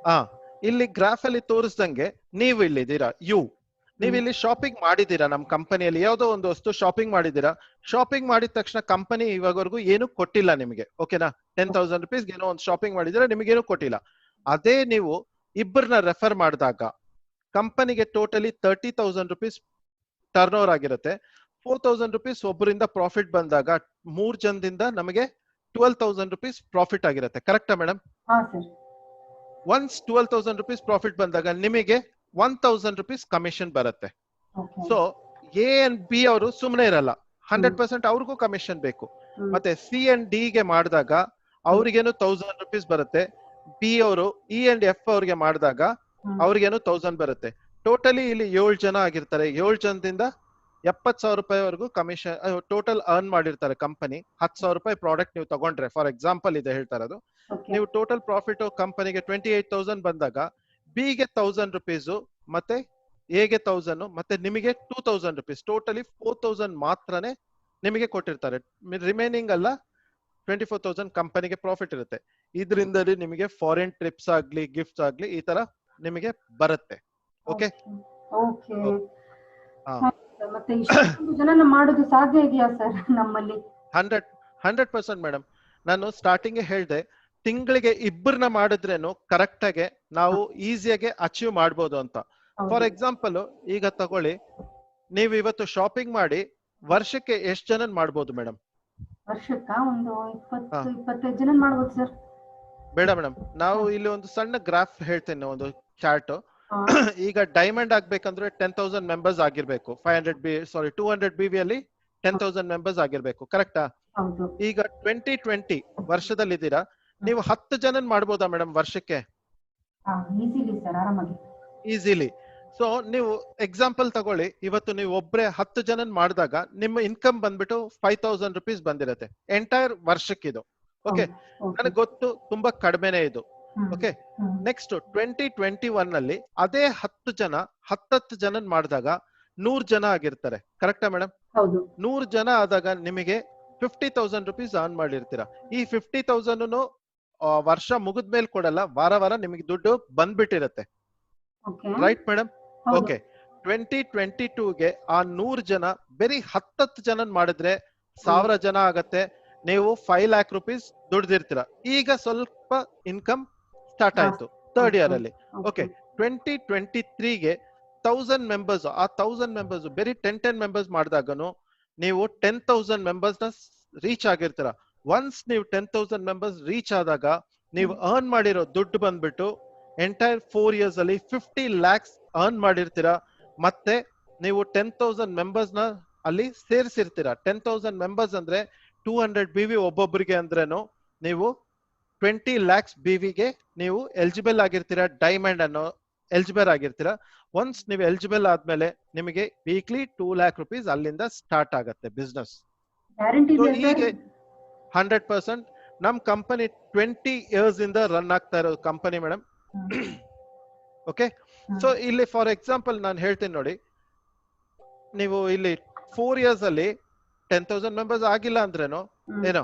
ಇಲ್ಲಿ ಗ್ರಾಫ್ ಅಲ್ಲಿ ತೋರಿಸ್ದಂಗೆ ನೀವು ಇಲ್ಲಿದ್ದೀರಾ, ನೀವು ಇಲ್ಲಿ ಶಾಪಿಂಗ್ ಮಾಡಿದೀರಾ, ನಮ್ ಕಂಪನಿಯಲ್ಲಿ ಯಾವ್ದೋ ಒಂದು ವಸ್ತು ಶಾಪಿಂಗ್ ಮಾಡಿದೀರಾ. ಶಾಪಿಂಗ್ ಮಾಡಿದ ತಕ್ಷಣ ಕಂಪನಿ ಇವಾಗವರೆಗೂ ಏನು ಕೊಟ್ಟಿಲ್ಲ ನಿಮಗೆ. ಓಕೆನಾ? 10,000 ರುಪೀಸ್ ಏನೋ ಒಂದು ಶಾಪಿಂಗ್ ಮಾಡಿದ್ರೆ ನಿಮಗೇನು ಕೊಟ್ಟಿಲ್ಲ. ಅದೇ ನೀವು ಇಬ್ಬರನ್ನ ರೆಫರ್ ಮಾಡಿದಾಗ ಕಂಪನಿಗೆ ಟೋಟಲಿ 30,000 ರುಪೀಸ್ ಟರ್ನ್ ಓವರ್ ಆಗಿರುತ್ತೆ. 4,000 ರುಪೀಸ್ ಒಬ್ಬರಿಂದ ಪ್ರಾಫಿಟ್ ಬಂದಾಗ 3 ಜನದಿಂದ ನಮಗೆ 12,000 ರುಪೀಸ್ ಪ್ರಾಫಿಟ್ ಆಗಿರುತ್ತೆ. ಕರೆಕ್ಟಾ ಮೇಡಮ್? ಒನ್ಸ್ 12,000 ರುಪೀಸ್ ಪ್ರಾಫಿಟ್ ಬಂದಾಗ ನಿಮಗೆ 1,000 ರುಪೀಸ್ ಕಮಿಷನ್ ಬರುತ್ತೆ. ಸೊ ಎ ಅಂಡ್ ಬಿ ಅವರು ಸುಮ್ಮನೆ ಇರಲ್ಲ, 100% ಅವ್ರಿಗೂ ಕಮಿಷನ್ ಬೇಕು. ಮತ್ತೆ ಸಿ ಅಂಡ್ ಡಿ ಗೆ ಮಾಡಿದಾಗ ಅವ್ರಿಗೇನು 1,000 ರುಪೀಸ್ ಬರುತ್ತೆ. ಬಿ ಅವರು ಇ ಅಂಡ್ ಎಫ್ ಅವ್ರಿಗೆ ಮಾಡಿದಾಗ ಅವ್ರಿಗೇನು 1,000 ಬರುತ್ತೆ. ಟೋಟಲಿ ಇಲ್ಲಿ 7 ಜನ ಆಗಿರ್ತಾರೆ. 7 ಜನದಿಂದ 70,000 ರೂಪಾಯಿವರೆಗೂ ಕಮಿಷನ್ ಟೋಟಲ್ ಅರ್ನ್ ಮಾಡಿರ್ತಾರೆ ಕಂಪನಿ. 10,000 ರೂಪಾಯಿ ಪ್ರಾಡಕ್ಟ್ ನೀವು ತಗೊಂಡ್ರೆ, ಫಾರ್ ಎಕ್ಸಾಂಪಲ್ ಇದೆ ಹೇಳ್ತಾ ಇರೋದು, ನೀವು ಟೋಟಲ್ ಪ್ರಾಫಿಟ್ ಕಂಪನಿಗೆ 28,000 ಬಂದಾಗ ಬಿ ಗೆ 1,000 ರುಪೀಸು, ಮತ್ತೆ ಎ ಗೆ 1,000, ಮತ್ತೆ ನಿಮಗೆ 2,000 ರುಪೀಸ್, ಟೋಟಲಿ 4,000 ಮಾತ್ರನೇ ನಿಮಗೆ ಕೊಟ್ಟಿರ್ತಾರೆ. ರಿಮೈನಿಂಗ್ ಎಲ್ಲ 24,000 ಕಂಪನಿಗೆ ಪ್ರಾಫಿಟ್ ಇರುತ್ತೆ. ಇದರಿಂದಲೇ ನಿಮಗೆ ಫಾರಿನ್ ಟ್ರಿಪ್ಸ್ ಆಗ್ಲಿ, ಗಿಫ್ಟ್ಸ್ ಆಗ್ಲಿ, ಈ ತರ ನಿಮಗೆ ಬರುತ್ತೆ. ಓಕೆ, ಮತ್ತೆ ಇಷ್ಟೊಂದು ಜನನ ಮಾಡೋದು ಸಾಧ್ಯ ಇದೆಯಾ ಸರ್ ನಮ್ಮಲ್ಲಿ? 100% ಮೇಡಮ್. ನಾನು ಸ್ಟಾರ್ಟಿಂಗ್ ಹೇಳ್ದೆ, ತಿಂಗಳಿಗೆ ಇಬ್ಬರನ್ನ ಮಾಡಿದ್ರೇನು ಕರೆಕ್ಟ್ ಆಗಿ ನಾವು ಈಸಿಯಾಗಿ ಅಚೀವ್ ಮಾಡ್ಬೋದು ಅಂತ. ಫಾರ್ ಎಕ್ಸಾಂಪಲ್ ಈಗ ತಗೊಳ್ಳಿ, ನೀವು ಇವತ್ತು ಶಾಪಿಂಗ್ ಮಾಡಿ ವರ್ಷಕ್ಕೆ ಎಷ್ಟು ಜನ ಮಾಡ್ಬೋದು ಮೇಡಮ್? ವರ್ಷಕ್ಕ ಒಂದು 20-25 ಜನ ಮಾಡ್ಬೋದು ಸರ್. ಬೇಡ ಮೇಡಮ್, ನಾವು ಇಲ್ಲಿ ಒಂದು ಸಣ್ಣ ಗ್ರಾಫ್ ಹೇಳ್ತೇನೆ, ಒಂದು ಚಾರ್ಟ್. ಈಗ ಡೈಮಂಡ್ ಆಗ್ಬೇಕಂದ್ರೆ 10,000 ಮೆಂಬರ್ಸ್ ಆಗಿರ್ಬೇಕು. 200 BV ಅಲ್ಲಿ 10,000 ಮೆಂಬರ್ಸ್ ಆಗಿರ್ಬೇಕು. ಕರೆಕ್ಟಾ? ಈಗ 2020 ವರ್ಷದಲ್ಲಿ ಇದ್ದೀರಾ, ನೀವು 10 ಜನ ಮಾಡ್ಬೋದಾ ಮೇಡಮ್ ವರ್ಷಕ್ಕೆ? ಈಸಿಲಿ. ಸೊ ನೀವು ಎಕ್ಸಾಂಪಲ್ ತಗೊಳ್ಳಿ, ಇವತ್ತು ನೀವು ಒಬ್ರೆ 10 ಜನ ಮಾಡಿದಾಗ ನಿಮ್ಮ ಇನ್ಕಮ್ ಬಂದ್ಬಿಟ್ಟು 5,000 ರುಪೀಸ್ ಬಂದಿರತ್ತೆ ಎಂಟೈರ್ ವರ್ಷಕ್ಕೆ. ಇದು ಓಕೆ, ನನಗೆ ಗೊತ್ತು ತುಂಬಾ ಕಡಿಮೆನೆ ಇದು. ಓಕೆ, ನೆಕ್ಸ್ಟ್ 2021 ನಲ್ಲಿ ಅದೇ 10 ಜನ ಮಾಡಿದಾಗ 100 ಜನ ಆಗಿರ್ತಾರೆ. ಕರೆಕ್ಟಾ ಮೇಡಮ್? 100 ಜನ ಆದಾಗ ನಿಮಗೆ 50,000 ರುಪೀಸ್ ಅರ್ನ್ ಮಾಡಿರ್ತೀರಾ. ಈ 50,000 ವರ್ಷ ಮುಗಿದ್ಮೇಲೆ ಕೊಡಲ್ಲ, ವಾರ ನಿಮಗೆ ದುಡ್ಡು ಬಂದ್ಬಿಟ್ಟಿರತ್ತೆ. Right madam? ಓಕೆ, 2022ಗೆ ಆ 100 ಜನ ಬರೀ 10 ಜನ ಮಾಡಿದ್ರೆ 1,000 ಜನ ಆಗತ್ತೆ. ನೀವು 5 lakhs rupees ದುಡ್ದಿರ್ತೀರಾ. ಈಗ ಸ್ವಲ್ಪ ಇನ್ಕಮ್ ಸ್ಟಾರ್ಟ್ ಆಯ್ತು ಥರ್ಡ್ ಇಯರ್ ಅಲ್ಲಿ. ಓಕೆ, 2023ಗೆ 1,000 ಮೆಂಬರ್ಸ್, ಆ 1,000 ಮೆಂಬರ್ಸ್ ಬರೀ 10 ಮೆಂಬರ್ಸ್ ಮಾಡಿದಾಗನು ನೀವು 10,000 ಮೆಂಬರ್ಸ್ ನ ರೀಚ್ ಆಗಿರ್ತೀರಾ. ಒನ್ಸ್ ನೀವು 10,000 ಮೆಂಬರ್ಸ್ ರೀಚ್ ಆದಾಗ ನೀವು ಅರ್ನ್ ಮಾಡಿರೋ ದುಡ್ಡು ಬಂದ್ಬಿಟ್ಟು ಎಂಟೈರ್ 4 years ಅಲ್ಲಿ 50 lakhs ಅರ್ನ್ ಮಾಡಿರ್ತೀರಾ. ಮತ್ತೆ ನೀವು 10,000 ಮೆಂಬರ್ಸ್ ನ ಅಲ್ಲಿ ಸೇರಿಸಿರ್ತೀರಾ. 10,000 ಮೆಂಬರ್ಸ್ ಅಂದ್ರೆ 200 BV ಒಬ್ಬೊಬ್ಬರಿಗೆ ಅಂದ್ರೇನು ನೀವು 20 lakhs BVಗೆ ನೀವು ಎಲಿಜಿಬಲ್ ಆಗಿರ್ತೀರಾ. ಡೈಮಂಡ್ ಅನ್ನೋ ಎಲಿಜಿಬಲ್ ಆಗಿರ್ತೀರಾ. ಒನ್ಸ್ ನೀವು ಎಲಿಜಿಬಲ್ ಆದ್ಮೇಲೆ ನಿಮಗೆ ವೀಕ್ಲಿ 2 lakh rupees ಅಲ್ಲಿಂದ ಸ್ಟಾರ್ಟ್ ಆಗತ್ತೆ ಬಿಸ್ನೆಸ್. ಹೀಗೆ 100% ನಮ್ ಕಂಪನಿ 20 years ಇಂದ ರನ್ ಆಗ್ತಾ ಇರೋ ಕಂಪನಿ ಮೇಡಮ್. ಓಕೆ, ಸೊ ಇಲ್ಲಿ ಫಾರ್ ಎಕ್ಸಾಂಪಲ್ ನಾನು ಹೇಳ್ತೀನಿ ನೋಡಿ, ನೀವು ಇಲ್ಲಿ 4 years ಅಲ್ಲಿ 10,000 ಮೆಂಬರ್ಸ್ ಆಗಿಲ್ಲ ಅಂದ್ರೇನು, ಏನೋ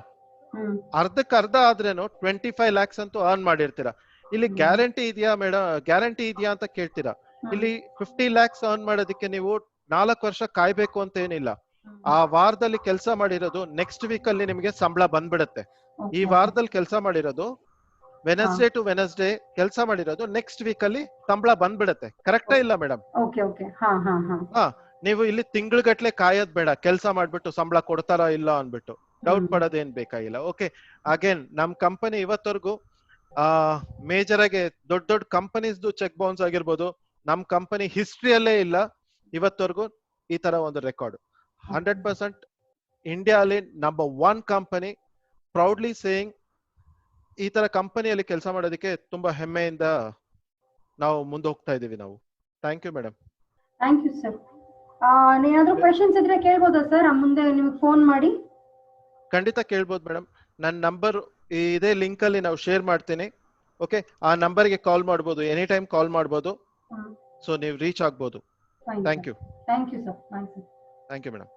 ಅರ್ಧಕ್ಕರ್ಧ ಆದ್ರೇನು 25 lakhs ಅಂತೂ ಅರ್ನ್ ಮಾಡಿರ್ತೀರಾ. ಇಲ್ಲಿ ಗ್ಯಾರಂಟಿ ಇದೆಯಾ ಮೇಡಮ್, ಗ್ಯಾರಂಟಿ ಇದೆಯಾ ಅಂತ ಕೇಳ್ತೀರಾ. ಇಲ್ಲಿ 50 lakhs ಅರ್ನ್ ಮಾಡೋದಕ್ಕೆ ನೀವು 4 ವರ್ಷ ಕಾಯ್ಬೇಕು ಅಂತ ಏನಿಲ್ಲ. ಆ ವಾರದಲ್ಲಿ ಕೆಲಸ ಮಾಡಿರೋದು ನೆಕ್ಸ್ಟ್ ವೀಕ್ ಅಲ್ಲಿ ನಿಮಗೆ ಸಂಬಳ ಬಂದ್ಬಿಡುತ್ತೆ. ಈ ವಾರದಲ್ಲಿ ಕೆಲಸ ಮಾಡಿರೋದು ವೆನಸ್ಡೇ ಟು ವೆನಸ್ಡೇ ಕೆಲಸ ಮಾಡಿರೋದು ನೆಕ್ಸ್ಟ್ ವೀಕ್ ಅಲ್ಲಿ ಸಂಬಳ ಬಂದ್ಬಿಡುತ್ತೆ. ಕರೆಕ್ಟಾ ಇಲ್ಲ ಮೇಡಮ್? ನೀವು ಇಲ್ಲಿ ತಿಂಗಳಗಟ್ಲೆ ಕಾಯೋದ್ ಬೇಡ, ಕೆಲಸ ಮಾಡ್ಬಿಟ್ಟು ಸಂಬಳ ಕೊಡ್ತಾರಾ ಇಲ್ಲ ಅನ್ಬಿಟ್ಟು ಡೌಟ್ ಪಡೋದೇನ್ ಬೇಕಾಗಿಲ್ಲ. ಓಕೆ, ಅಗೇನ್ ನಮ್ ಕಂಪನಿ ಇವತ್ತವರೆಗೂ ಮೇಜರ್ ಆಗಿ ದೊಡ್ಡ ಕಂಪನೀಸ್ ಚೆಕ್ ಬೌನ್ಸ್ ಆಗಿರ್ಬೋದು, ನಮ್ ಕಂಪನಿ ಹಿಸ್ಟ್ರಿಯಲ್ಲೇ ಇಲ್ಲ ಇವತ್ತವರೆಗೂ ಈ ತರ ಒಂದು ರೆಕಾರ್ಡ್. 100% ಇಂಡಿಯಾ ಅಲ್ಲಿ ನಂಬರ್ 1 ಕಂಪನಿ, ಪ್ರೌಡ್ಲಿ ಸೇಯಿಂಗ್ ಈ ತರ ಕಂಪನಿಯಲ್ಲಿ ಕೆಲಸ ಮಾಡೋದಕ್ಕೆ ತುಂಬಾ ಹೆಮ್ಮೆಯಿಂದ ನಾವು ಮುಂದೆ ಹೋಗ್ತಾ ಇದೀವಿ ನಾವು. Thank you madam. Thank you sir. ಏನಾದ್ರು ಕ್ವೆಶನ್ಸ್ ಇದ್ರೆ ಕೇಳ್ಬೋದಾ ಸರ್? ಮುಂದೆ ನಿಮ್ಗೆ ಫೋನ್ ಮಾಡಿ. ಖಂಡಿತ ಕೇಳ್ಬೋದು ಮೇಡಮ್. ನನ್ನ ನಂಬರ್ ಇದೇ ಲಿಂಕ್ ಅಲ್ಲಿ ನಾವು ಶೇರ್ ಮಾಡ್ತೀನಿ. ಓಕೆ, ಆ ನಂಬರ್ಗೆ ಕಾಲ್ ಮಾಡ್ಬೋದು, ಎನಿ ಟೈಮ್ ಕಾಲ್ ಮಾಡ್ಬೋದು. ಸೊ ನೀವು ರೀಚ್ ಆಗ್ಬೋದು. Thank you. Thank you sir. Bye sir. Thank you madam.